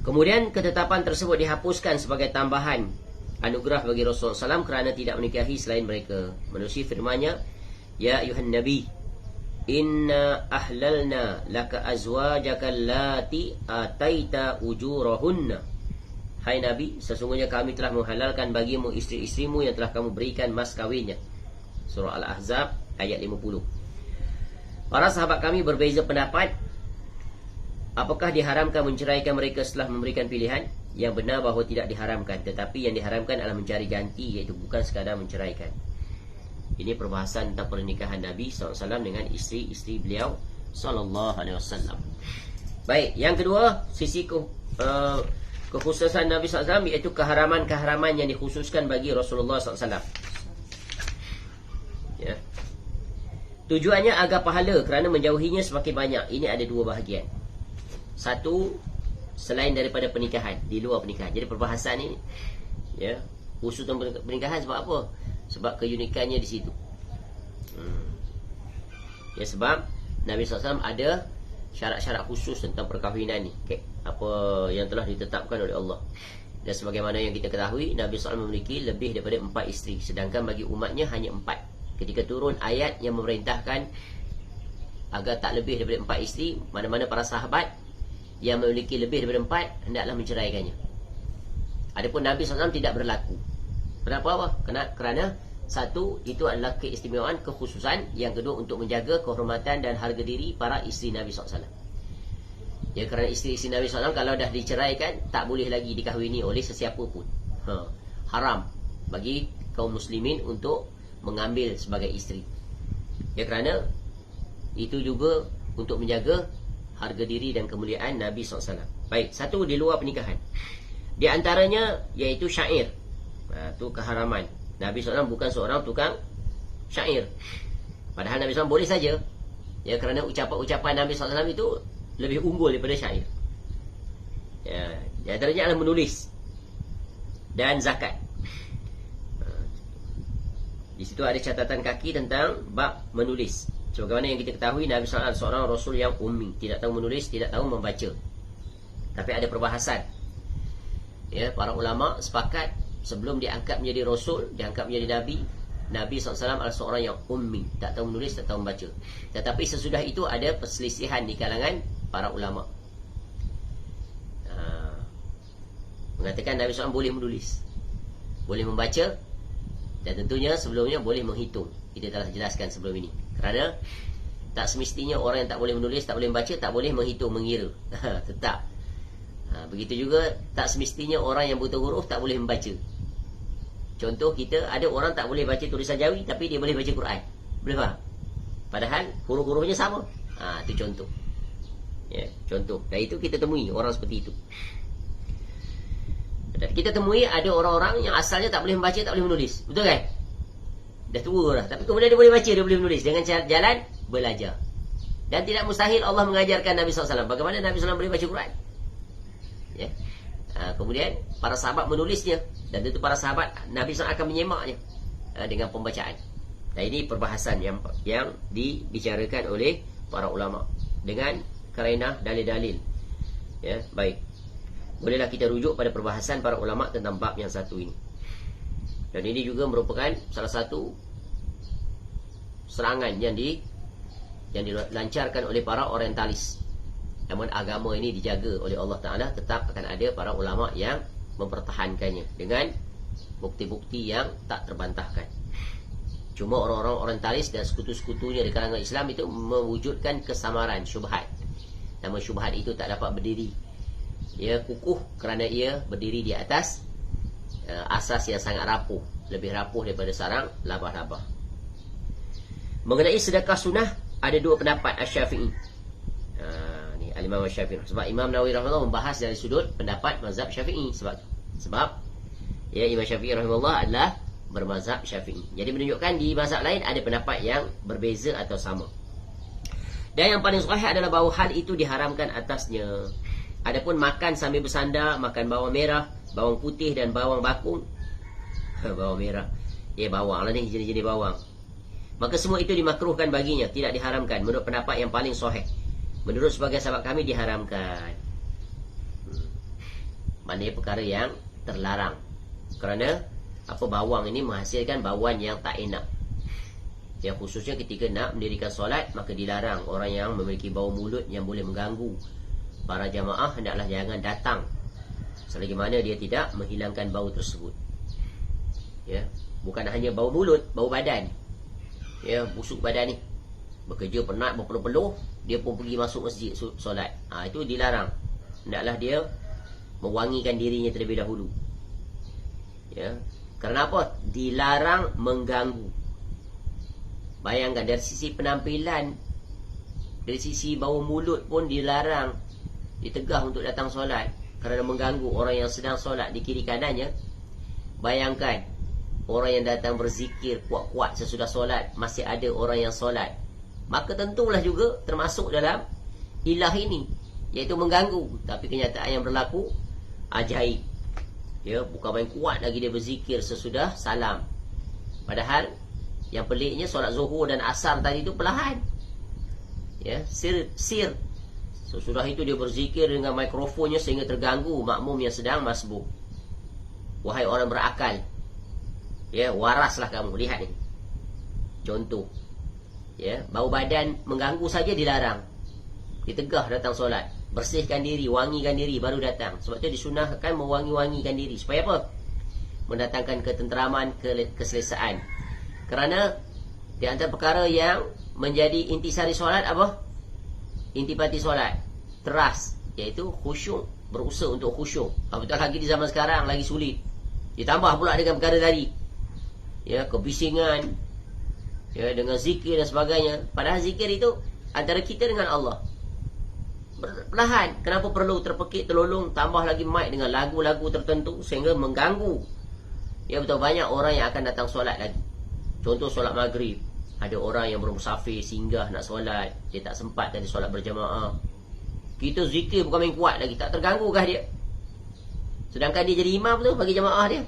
Kemudian ketetapan tersebut dihapuskan sebagai tambahan anugerah bagi Rasulullah SAW kerana tidak menikahi selain mereka. Menerusi firman-Nya, Ya ayuhan Nabi, Inna ahlalna laka azwajaka allati ataita ujurahunna. Hai Nabi, sesungguhnya kami telah menghalalkan bagimu isteri-isterimu yang telah kamu berikan mas kawinnya. Surah Al-Ahzab ayat 50. Para sahabat kami berbeza pendapat, apakah diharamkan menceraikan mereka setelah memberikan pilihan? Yang benar bahawa tidak diharamkan, tetapi yang diharamkan adalah mencari ganti, iaitu bukan sekadar menceraikan. Ini perbahasan tentang pernikahan Nabi SAW dengan isteri-isteri beliau SAW. Baik, yang kedua, sisi kekhususan Nabi SAW, iaitu keharaman-keharaman yang dikhususkan bagi Rasulullah SAW. Ya. Tujuannya agar pahala kerana menjauhinya semakin banyak. Ini ada dua bahagian. Satu, selain daripada pernikahan, di luar pernikahan. Jadi perbahasan ini, ya, khusus tentang pernikahan sebab apa? Sebab keunikannya di situ. Ya, sebab Nabi SAW ada syarat-syarat khusus tentang perkahwinan ni, apa yang telah ditetapkan oleh Allah. Dan sebagaimana yang kita ketahui, Nabi SAW memiliki lebih daripada 4 isteri, sedangkan bagi umatnya hanya 4. Ketika turun ayat yang memerintahkan agar tak lebih daripada 4 isteri, mana-mana para sahabat yang memiliki lebih daripada 4 hendaklah menceraikannya. Adapun Nabi SAW tidak berlaku. Kenapa? Kerana satu, itu adalah keistimewaan, kekhususan. Yang kedua, untuk menjaga kehormatan dan harga diri para isteri Nabi SAW. Ya, kerana isteri-isteri Nabi SAW kalau dah diceraikan, tak boleh lagi dikahwini oleh sesiapa pun. Haram bagi kaum muslimin untuk mengambil sebagai isteri. Ya, kerana itu juga untuk menjaga harga diri dan kemuliaan Nabi SAW. Baik, satu di luar pernikahan. Di antaranya iaitu syair. Itu keharaman. Nabi SAW bukan seorang tukang syair. Padahal Nabi SAW boleh saja. Ya, kerana ucapan-ucapan Nabi SAW itu lebih unggul daripada syair. Ya, di antaranya adalah menulis dan zakat. Di situ ada catatan kaki tentang bab menulis. Sebagaimana yang kita ketahui, Nabi SAW adalah seorang Rasul yang ummi, tidak tahu menulis, tidak tahu membaca. Tapi ada perbahasan. Ya, para ulama sepakat sebelum diangkat menjadi Rasul, diangkat menjadi Nabi, Nabi SAW adalah seorang yang ummi, tak tahu menulis, tak tahu membaca. Tetapi sesudah itu ada perselisihan di kalangan para ulama. Mengatakan Nabi SAW boleh menulis, boleh membaca, dan tentunya sebelumnya boleh menghitung. Kita telah jelaskan sebelum ini. Kerana tak semestinya orang yang tak boleh menulis, tak boleh membaca, tak boleh menghitung, mengira. Tetap. Begitu juga tak semestinya orang yang buta huruf tak boleh membaca. Contoh, kita ada orang tak boleh baca tulisan Jawi, tapi dia boleh baca Quran. Boleh faham? Padahal huruf-hurufnya sama. Itu contoh. Ya, contoh. Dan itu kita temui orang seperti itu. Dan kita temui ada orang-orang yang asalnya tak boleh membaca, tak boleh menulis. Betul kan? Dah tua dah, tapi kemudian dia boleh baca, dia boleh menulis dengan jalan belajar. Dan tidak mustahil Allah mengajarkan Nabi SAW. Bagaimana Nabi SAW boleh baca Quran? Ya. Kemudian para sahabat menulisnya, dan tentu para sahabat Nabi SAW akan menyemaknya dengan pembacaan. Dan ini perbahasan yang dibicarakan oleh para ulama dengan karenah dalil-dalil. Ya, baik. Bolehlah kita rujuk pada perbahasan para ulama tentang bab yang satu ini. Dan ini juga merupakan salah satu serangan yang dilancarkan oleh para orientalis. Namun agama ini dijaga oleh Allah Ta'ala, tetap akan ada para ulama yang mempertahankannya dengan bukti-bukti yang tak terbantahkan. Cuma orang-orang orientalis dan sekutu-sekutunya di kalangan Islam itu mewujudkan kesamaran, syubhat. Namun syubhat itu tak dapat berdiri. Ia kukuh kerana ia berdiri di atas asas yang sangat rapuh, lebih rapuh daripada sarang labah-labah. Mengenai sedekah sunnah, ada dua pendapat Asy-Syafi'i. Ni Al-Imam Asy-Syafi'i. Sebab Imam Nawawi rahimahullah membahas dari sudut pendapat mazhab Syafi'i. Sebab ya, Imam Syafi'i rahimahullah adalah bermazhab Syafi'i. Jadi menunjukkan di mazhab lain ada pendapat yang berbeza atau sama. Dan yang paling sahih adalah bahawa hal itu diharamkan atasnya. Adapun makan sambil bersandar, makan bawang merah, bawang putih dan bawang bakung. Bawang merah, ya bawang lah ni, jenis-jenis bawang. Maka semua itu dimakruhkan baginya, tidak diharamkan. Menurut pendapat yang paling sahih. Menurut sebagian sahabat kami diharamkan. Maknanya perkara yang terlarang. Kerana bawang ini menghasilkan bauan yang tak enak. Yang khususnya ketika nak mendirikan solat, maka dilarang orang yang memiliki bau mulut yang boleh mengganggu para jamaah hendaklah jangan datang selagi mana dia tidak menghilangkan bau tersebut. Ya, bukan hanya bau mulut, bau badan. Ya, busuk badan ni. Bekerja penat berpeluh-peluh, dia pun pergi masuk masjid solat. Itu dilarang. Hendaklah dia mewangikan dirinya terlebih dahulu. Ya, kerana apa? Dilarang mengganggu. Bayangkan dari sisi penampilan, dari sisi bau mulut pun dilarang. Ditegah untuk datang solat kerana mengganggu orang yang sedang solat di kiri kanannya. Bayangkan orang yang datang berzikir kuat-kuat sesudah solat, masih ada orang yang solat, maka tentulah juga termasuk dalam ilah ini, iaitu mengganggu. Tapi kenyataan yang berlaku ajaib. Ya, bukan main kuat lagi dia berzikir sesudah salam. Padahal yang peliknya solat zuhur dan asar tadi itu perlahan. Ya, sir. Sesudah itu dia berzikir dengan mikrofonnya sehingga terganggu makmum yang sedang masbuk. Wahai orang berakal, ya, waraslah kamu, lihat ni. Contoh, ya, bau badan mengganggu saja dilarang. Ditegah datang solat, bersihkan diri, wangikan diri baru datang. Sebab tu disunahkan mewangi-wangikan diri. Supaya apa? Mendatangkan ketenteraman, keselesaan. Kerana di antara perkara yang menjadi intisari solat apa? Intipati solat teras, iaitu khusyuk, berusaha untuk khusyuk. Apatah lagi di zaman sekarang lagi sulit. Ditambah pula dengan perkara tadi, ya, kebisingan, ya, dengan zikir dan sebagainya. Padahal zikir itu antara kita dengan Allah. Perlahan. Kenapa perlu terpekik, terlolong, tambah lagi mic dengan lagu-lagu tertentu sehingga mengganggu. Ya, betul, banyak orang yang akan datang solat lagi. Contoh solat maghrib, ada orang yang bermusafir singgah nak solat, dia tak sempat tadi solat berjamaah. Kita zikir bukan main kuat lagi, tak terganggu kah dia? Sedangkan dia jadi imam tu bagi jamaah dia.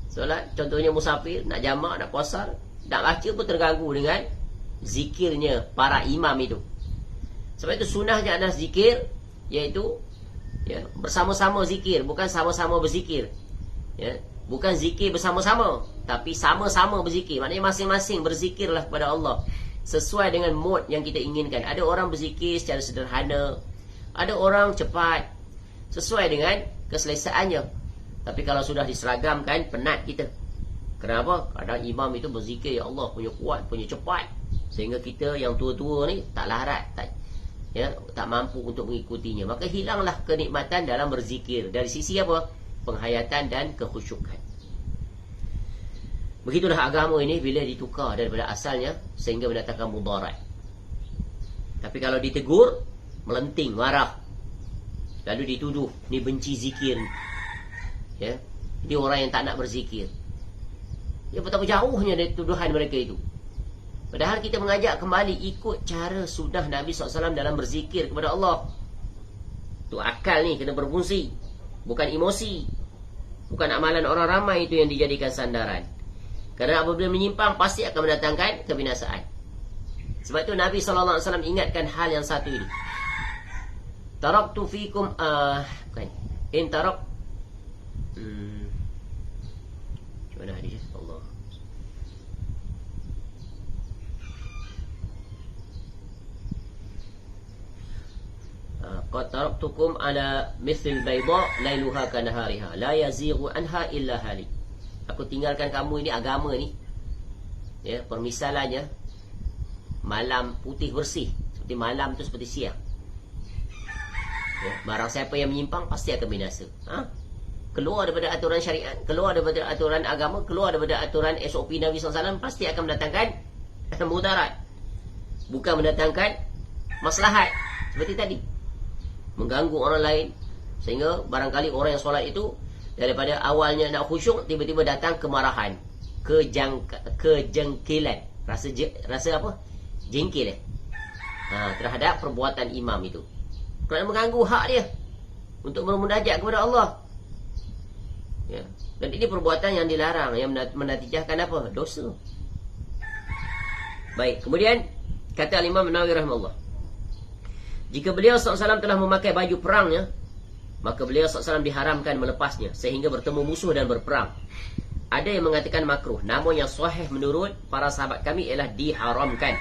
Solat, contohnya musafir, nak jamak, nak puasa, nak baca pun terganggu dengan zikirnya para imam itu. Sebab itu sunnahnya adalah zikir, iaitu, ya, bersama-sama zikir, bukan sama-sama berzikir. Ya, bukan zikir bersama-sama, tapi sama-sama berzikir. Maknanya masing-masing berzikirlah kepada Allah sesuai dengan mood yang kita inginkan. Ada orang berzikir secara sederhana, ada orang cepat, sesuai dengan keselesaannya. Tapi kalau sudah diseragamkan, penat kita. Kenapa? Kadang imam itu berzikir, ya Allah, punya kuat, punya cepat, sehingga kita yang tua-tua ni tak larat, tak mampu untuk mengikutinya. Maka hilanglah kenikmatan dalam berzikir. Dari sisi apa? Penghayatan dan kekhusyukan. Begitulah agama ini bila ditukar daripada asalnya sehingga mendatangkan mudarat. Tapi kalau ditegur, melenting, marah, lalu dituduh ni benci zikir, ya, dia orang yang tak nak berzikir. Ya, betapa jauhnya dari tuduhan mereka itu. Padahal kita mengajak kembali ikut cara sunnah Nabi SAW dalam berzikir kepada Allah. Tu akal ni kena berfungsi, bukan emosi, bukan amalan orang ramai itu yang dijadikan sandaran. Kerana apabila menyimpang pasti akan mendatangkan kebinasaan. Sebab itu Nabi SAW ingatkan hal yang satu ini. Taraktu fikum bukan. In tarak Macam mana hadis? Allah. Qad taraktukum ala mithl bayda lailuha kanahariha la yazighu anha illa halik. Aku tinggalkan kamu ini, agama ni, ya, permisalannya malam putih bersih, seperti malam tu seperti siang. Ya, barang siapa yang menyimpang pasti akan binasa. Keluar daripada aturan syariat, keluar daripada aturan agama, keluar daripada aturan SOP Nabi SAW, pasti akan mendatangkan mudarat, bukan mendatangkan maslahat. Seperti tadi, mengganggu orang lain, sehingga barangkali orang yang solat itu daripada awalnya nak khusyuk, tiba-tiba datang kemarahan, kejengkelan, rasa apa? Jengkel terhadap perbuatan imam itu, kerana mengganggu hak dia untuk bermunajat kepada Allah. Ya. Dan ini perbuatan yang dilarang, yang menatijahkan apa? Dosa. Baik, kemudian kata Imam Nawawi rahimahullah, jika beliau SAW telah memakai baju perangnya, maka beliau SAW diharamkan melepasnya sehingga bertemu musuh dan berperang. Ada yang mengatakan makruh, namun yang sahih menurut para sahabat kami ialah diharamkan.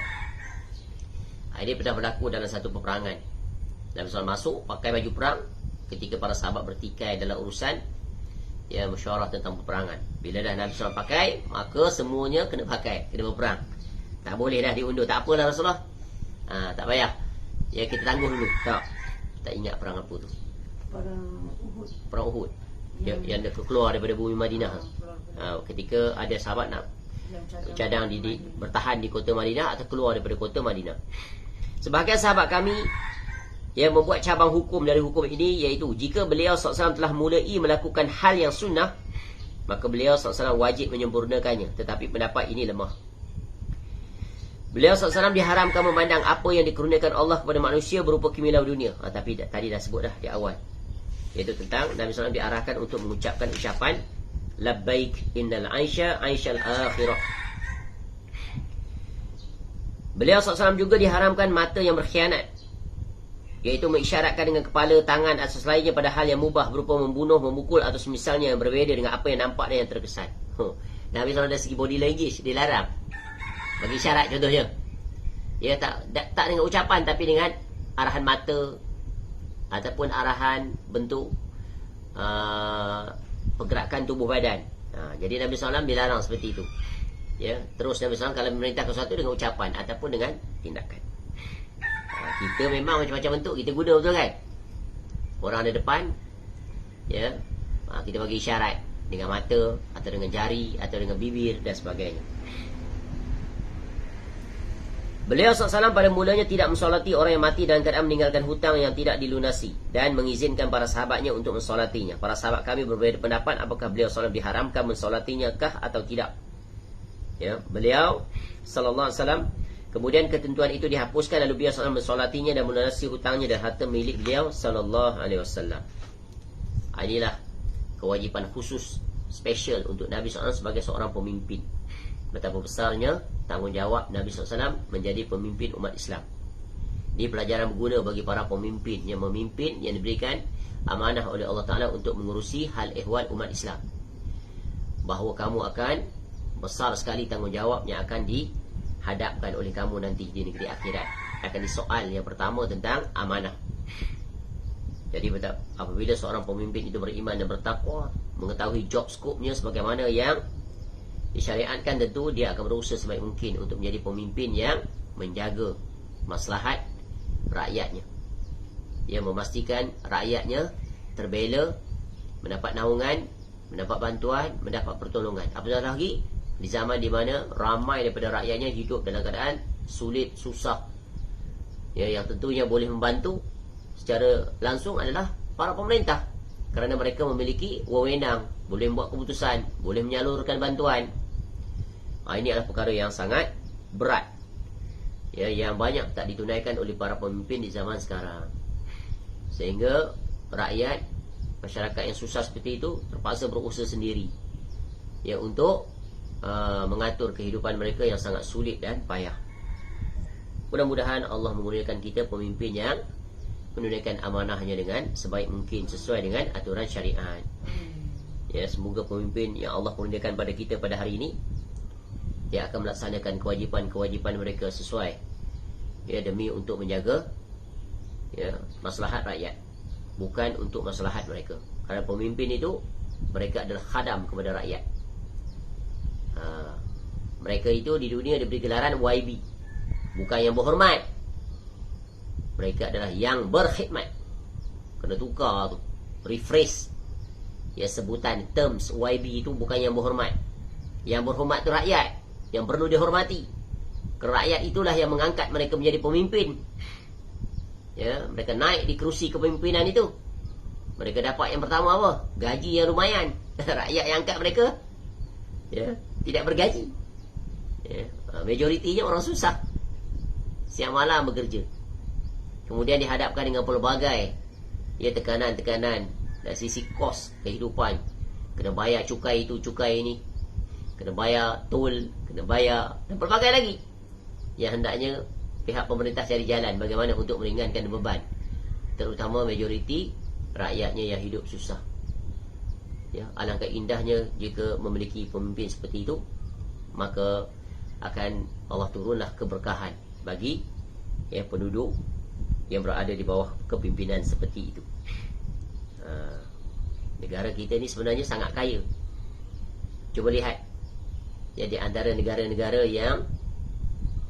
Ini pernah berlaku dalam satu peperangan. Nabi SAW masuk pakai baju perang ketika para sahabat bertikai dalam urusan, ya, mesyuarah tentang peperangan. Bila dah Nabi SAW pakai, maka semuanya kena pakai, kena berperang. Tak boleh dah diundur. Tak apalah Rasulullah, tak payah, ya, kita tangguh dulu. Tak ingat perang apa tu? Perang Uhud, yang dia keluar daripada bumi Madinah. Ketika ada sahabat nak cadang bertahan di kota Madinah atau keluar daripada kota Madinah. Sebahagian sahabat kami yang membuat cabang hukum dari hukum ini, iaitu jika beliau SAW telah mulai melakukan hal yang sunnah, maka beliau SAW wajib menyempurnakannya. Tetapi pendapat ini lemah. Beliau SAW diharamkan memandang apa yang dikurniakan Allah kepada manusia berupa kimilau dunia. Tapi tadi dah sebut dah di awal, iaitu tentang Nabi SAW diarahkan untuk mengucapkan ucapan labbaik innal aisha aishal akhirah. Beliau SAW juga diharamkan mata yang berkhianat, iaitu mengisyaratkan dengan kepala, tangan atau selainnya pada hal yang mubah berupa membunuh, memukul atau semisalnya yang berbeza dengan apa yang nampak dan yang terkesan. Nabi SAW dari segi body language dilarang bagi isyarat contohnya. Ya, tak dengan ucapan tapi dengan arahan mata ataupun arahan bentuk pergerakan tubuh badan. Jadi Nabi SAW dilarang seperti itu. Ya, terus Nabi SAW kalau memerintahkan sesuatu dengan ucapan ataupun dengan tindakan. Kita memang macam-macam bentuk kita guna, betul kan? Orang ada depan, ya, kita bagi isyarat dengan mata atau dengan jari atau dengan bibir dan sebagainya. Beliau SAW pada mulanya tidak mensolati orang yang mati dalam keadaan meninggalkan hutang yang tidak dilunasi dan mengizinkan para sahabatnya untuk mensolatinya. Para sahabat kami berbeza pendapat apakah beliau SAW diharamkan mensolatinya kah atau tidak. Ya, beliau SAW kemudian ketentuan itu dihapuskan, lalu beliau SAW mensolatinya dan melunasi hutangnya dan harta milik beliau SAW. Inilah kewajipan khusus special untuk Nabi SAW sebagai seorang pemimpin. Betapa besarnya tanggungjawab Nabi SAW menjadi pemimpin umat Islam. Ini pelajaran berguna bagi para pemimpin yang memimpin, yang diberikan amanah oleh Allah Ta'ala untuk mengurusi hal ehwal umat Islam. Bahawa kamu akan besar sekali tanggungjawab yang akan dihadapkan oleh kamu nanti di negeri akhirat. Akan disoal yang pertama tentang amanah. Jadi apabila seorang pemimpin itu beriman dan bertakwa, mengetahui job scope-nya sebagaimana yang disyariatkan, tentu dia akan berusaha sebaik mungkin untuk menjadi pemimpin yang menjaga maslahat rakyatnya. Dia memastikan rakyatnya terbela, mendapat naungan, mendapat bantuan, mendapat pertolongan. Apatah lagi di zaman di mana ramai daripada rakyatnya hidup dalam keadaan sulit, susah. Ya, yang tentunya boleh membantu secara langsung adalah para pemerintah, kerana mereka memiliki wewenang, boleh membuat keputusan, boleh menyalurkan bantuan. Ini adalah perkara yang sangat berat, ya, yang banyak tak ditunaikan oleh para pemimpin di zaman sekarang. Sehingga rakyat, masyarakat yang susah seperti itu terpaksa berusaha sendiri, ya, untuk mengatur kehidupan mereka yang sangat sulit dan payah. Mudah-mudahan Allah menggunakan kita pemimpin yang menunaikan amanahnya dengan sebaik mungkin sesuai dengan aturan syariat. Ya, semoga pemimpin yang Allah kurniakan pada kita pada hari ini, dia akan melaksanakan kewajipan-kewajipan mereka sesuai, ya, demi untuk menjaga, ya, maslahat rakyat, bukan untuk maslahat mereka. Kerana pemimpin itu mereka adalah khadam kepada rakyat. Mereka itu di dunia diberi gelaran YB, bukan yang berhormat. Mereka adalah yang berkhidmat. Kena tukar tu, refresh, ya, sebutan terms YB itu bukan yang berhormat. Yang berhormat tu rakyat, yang perlu dihormati. Kerana rakyat itulah yang mengangkat mereka menjadi pemimpin. Ya, mereka naik di kerusi kepemimpinan itu. Mereka dapat yang pertama apa? Gaji yang lumayan. Rakyat yang angkat mereka, ya, tidak bergaji. Ya, majoritinya orang susah, siang malam bekerja. Kemudian dihadapkan dengan pelbagai, ya, tekanan-tekanan dari sisi kos kehidupan. Kena bayar cukai itu, cukai ini, kena bayar tol, kena bayar, dan pelbagai lagi. Yang hendaknya pihak pemerintah cari jalan bagaimana untuk meringankan beban, terutama majoriti rakyatnya yang hidup susah. Ya, alangkah indahnya jika memiliki pemimpin seperti itu, maka akan Allah turunlah keberkahan bagi, ya, penduduk yang berada di bawah kepimpinan seperti itu. Negara kita ni sebenarnya sangat kaya. Cuba lihat, ya, di antara negara-negara yang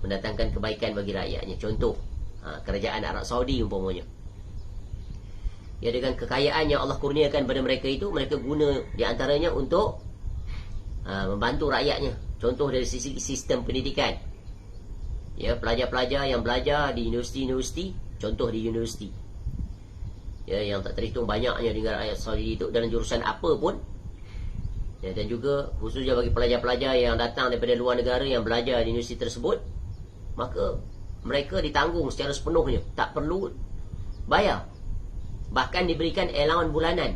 mendatangkan kebaikan bagi rakyatnya, contoh kerajaan Arab Saudi umpamanya. Ya, dengan kekayaan yang Allah kurniakan pada mereka itu, mereka guna di antaranya untuk membantu rakyatnya. Contoh dari sisi sistem pendidikan, ya, pelajar-pelajar yang belajar di universiti-universiti, contoh di universiti, ya, yang tak terhitung banyaknya di negara Arab Saudi itu dalam jurusan apa pun, ya, dan juga khususnya bagi pelajar-pelajar yang datang daripada luar negara yang belajar di universiti tersebut, maka mereka ditanggung secara sepenuhnya, tak perlu bayar, bahkan diberikan allowance bulanan.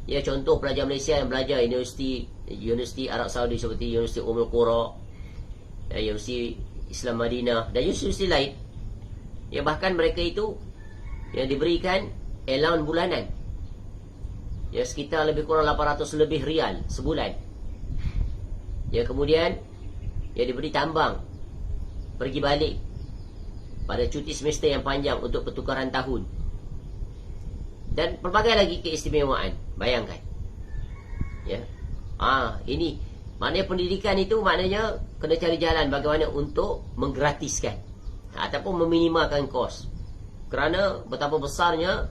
Ya, contoh pelajar Malaysia yang belajar universiti Arab Saudi seperti Universiti Ummul Qura, universiti Islam Madinah dan universiti lain, ya, bahkan mereka itu yang diberikan allowance bulanan, ya, sekitar lebih kurang 800 lebih rial sebulan. Ya, kemudian ya diberi tambang pergi balik pada cuti semester yang panjang untuk pertukaran tahun, dan pelbagai lagi keistimewaan. Bayangkan, ya, ini maknanya pendidikan itu maknanya kena cari jalan bagaimana untuk menggratiskan ataupun meminimalkan kos, kerana betapa besarnya,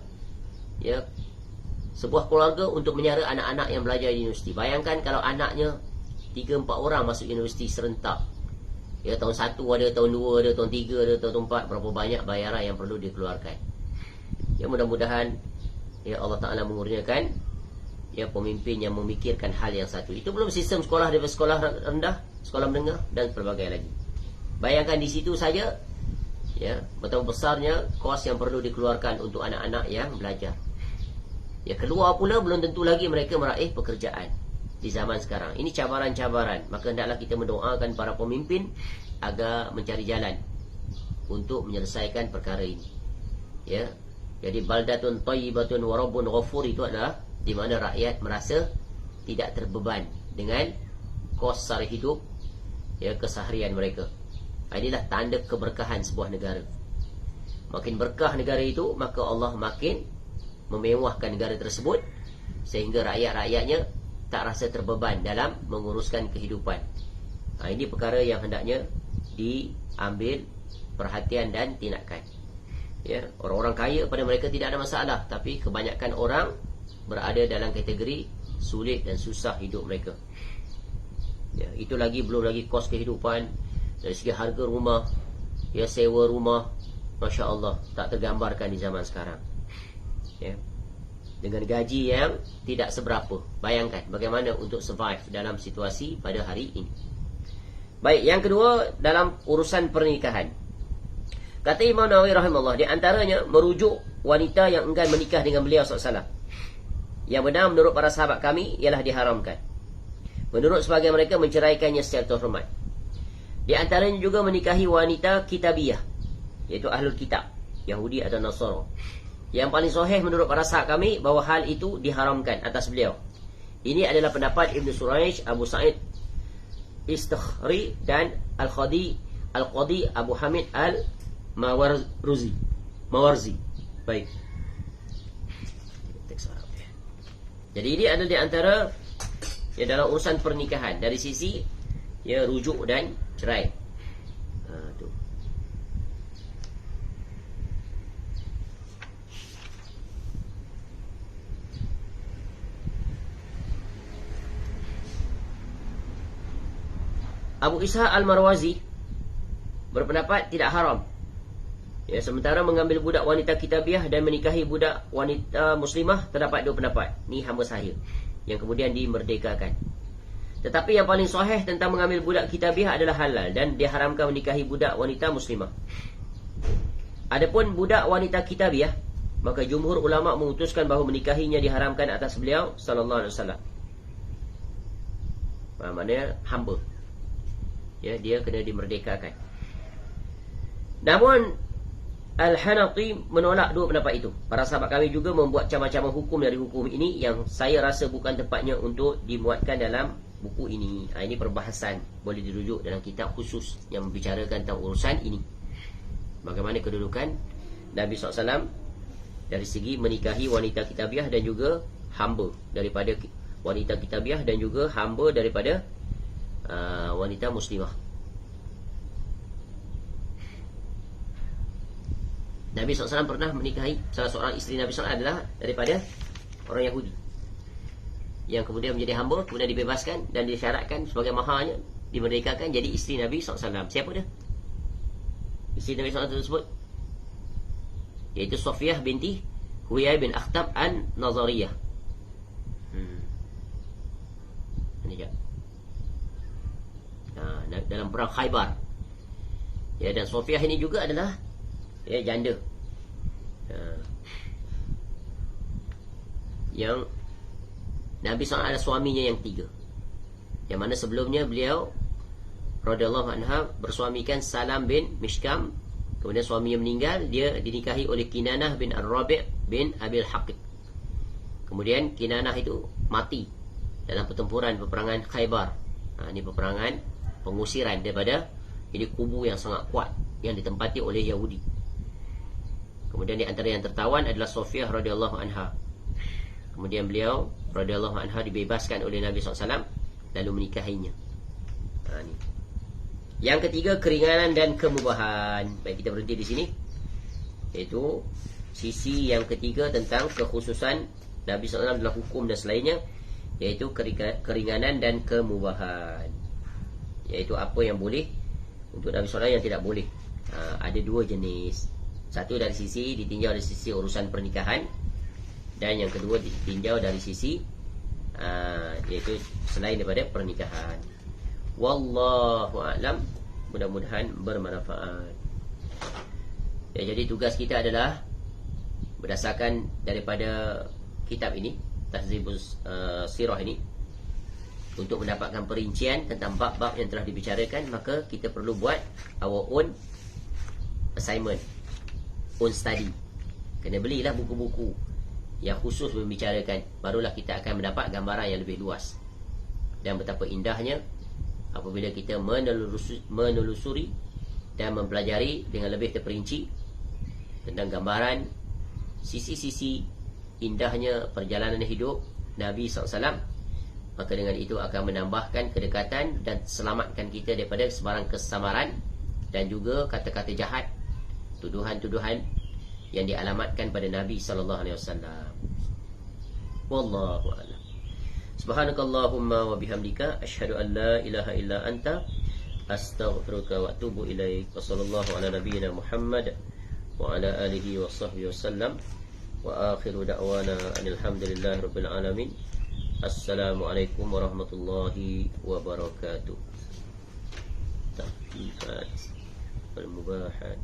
ya, sebuah keluarga untuk menyara anak-anak yang belajar di universiti. Bayangkan kalau anaknya 3-4 orang masuk universiti serentak, ya, tahun 1 ada, tahun 2 ada, tahun 3 ada, tahun 4, berapa banyak bayaran yang perlu dikeluarkan. Ya, mudah-mudahan, ya, Allah Ta'ala mengurniakan, ya, pemimpin yang memikirkan hal yang satu. Itu belum sistem sekolah daripada sekolah rendah, sekolah menengah dan pelbagai lagi. Bayangkan di situ saja, ya, betapa besarnya kos yang perlu dikeluarkan untuk anak-anak yang belajar. Ya, keluar pula belum tentu lagi mereka meraih pekerjaan di zaman sekarang. Ini cabaran-cabaran. Maka hendaklah kita mendoakan para pemimpin agar mencari jalan untuk menyelesaikan perkara ini. Ya, jadi baldatun thayyibatun wa rabbun ghafur itu adalah di mana rakyat merasa tidak terbeban dengan kos sara hidup, ya, keseharian mereka. Inilah tanda keberkahan sebuah negara. Makin berkah negara itu, maka Allah makin memewahkan negara tersebut sehingga rakyat-rakyatnya tak rasa terbeban dalam menguruskan kehidupan. Ini perkara yang hendaknya diambil perhatian dan tindakan. Ya, orang-orang kaya pada mereka tidak ada masalah, tapi kebanyakan orang berada dalam kategori sulit dan susah hidup mereka. Ya, itu lagi belum lagi kos kehidupan dari segi harga rumah, ya, sewa rumah, Masya Allah, tak tergambarkan di zaman sekarang. Ya, dengan gaji yang tidak seberapa. Bayangkan bagaimana untuk survive dalam situasi pada hari ini. Baik, yang kedua dalam urusan pernikahan. Kata Imam Nawawi rahimahullah, di antaranya merujuk wanita yang enggan menikah dengan beliau SAW. Yang benar menurut para sahabat kami ialah diharamkan. Menurut sebagian mereka menceraikannya secara terhormat. Di antaranya juga menikahi wanita kitabiyah, iaitu ahlul kitab, Yahudi atau Nasara. Yang paling sahih menurut para sahabat kami bahawa hal itu diharamkan atas beliau. Ini adalah pendapat Ibn Suraish, Abu Sa'id Istakhri dan Al-Qadi Abu Hamid Al-Mawarzi. Baik. Jadi ini adalah di antara, ya, dalam urusan pernikahan dari sisi, ya, rujuk dan cerai. Tu. Abu Ishaq Al-Marwazi berpendapat tidak haram, ya, sementara mengambil budak wanita kitabiah dan menikahi budak wanita muslimah terdapat dua pendapat. Ni hamba sahih yang kemudian dimerdekakan. Tetapi yang paling sahih tentang mengambil budak kitabiah adalah halal dan diharamkan menikahi budak wanita muslimah. Adapun budak wanita kitabiah, maka jumhur ulama memutuskan bahawa menikahinya diharamkan atas beliau sallallahu alaihi wasallam. Maknanya hamba, ya, dia kena dimerdekakan. Namun Al-Hanafi menolak dua pendapat itu. Para sahabat kami juga membuat macam-macam hukum dari hukum ini yang saya rasa bukan tempatnya untuk dimuatkan dalam buku ini. Ini perbahasan boleh dirujuk dalam kitab khusus yang membicarakan tentang urusan ini. Bagaimana kedudukan Nabi SAW dari segi menikahi wanita kitabiah dan juga hamba daripada wanita kitabiah dan juga hamba daripada wanita muslimah. Nabi SAW pernah menikahi salah seorang isteri Nabi SAW adalah daripada orang Yahudi, yang kemudian menjadi hamba, kemudian dibebaskan dan disyaratkan sebagai maharnya dimerdekakan jadi isteri Nabi SAW. Siapa dia? Isteri Nabi SAW tersebut iaitu Sofiyah binti Huyai bin Akhtab An-Nazariyah. Ini je. Dalam perang Khaybar. Ya, dan Sofiyah ini juga adalah, ya, janda. Yang Nabi SAW ada suaminya yang 3, yang mana sebelumnya beliau radhiyallahu anha bersuamikan Salam bin Mishkam. Kemudian suaminya meninggal, dia dinikahi oleh Kinanah bin Ar-Rabi' bin Abil Haqiq. Kemudian Kinanah itu mati dalam pertempuran peperangan Khaybar. Ini peperangan pengusiran daripada ini kubu yang sangat kuat yang ditempati oleh Yahudi. Kemudian di antara yang tertawan adalah Sofiyah radhiyallahu anha. Kemudian beliau radhiyallahu anha dibebaskan oleh Nabi SAW lalu menikahinya. Ini. Yang ketiga, keringanan dan kemubahan. Baik, kita berhenti di sini. Iaitu sisi yang ketiga tentang kekhususan Nabi SAW dalam hukum dan selainnya, iaitu keringanan dan kemubahan. Iaitu apa yang boleh untuk Nabi SAW, yang tidak boleh. Ada dua jenis. Satu dari sisi ditinjau dari sisi urusan pernikahan, dan yang kedua ditinjau dari sisi iaitu selain daripada pernikahan. Wallahu a'lam. Mudah-mudahan bermanfaat. Jadi tugas kita adalah berdasarkan daripada kitab ini, Tahzibus Sirah ini, untuk mendapatkan perincian tentang bab-bab yang telah dibicarakan, maka kita perlu buat our own assignment, own study. Kena belilah buku-buku yang khusus membicarakan, barulah kita akan mendapat gambaran yang lebih luas. Dan betapa indahnya apabila kita menelusuri dan mempelajari dengan lebih terperinci tentang gambaran sisi-sisi indahnya perjalanan hidup Nabi SAW, maka dengan itu akan menambahkan kedekatan dan selamatkan kita daripada sebarang kesamaran dan juga kata-kata jahat, tuduhan-tuduhan yang dialamatkan pada Nabi SAW. Wallahu a'lam. Subhanakallahumma wa bihamdika asyhadu an la ilaha illa anta astaghfiruka wa atubu ilaik. Wa sallallahu ala nabiyyina Muhammad wa ala alihi wa sahbihi wasallam. Wa akhiru da'wana alhamdulillahi rabbil alamin. Assalamualaikum warahmatullahi wabarakatuh. Tahqiqat wal mubahat.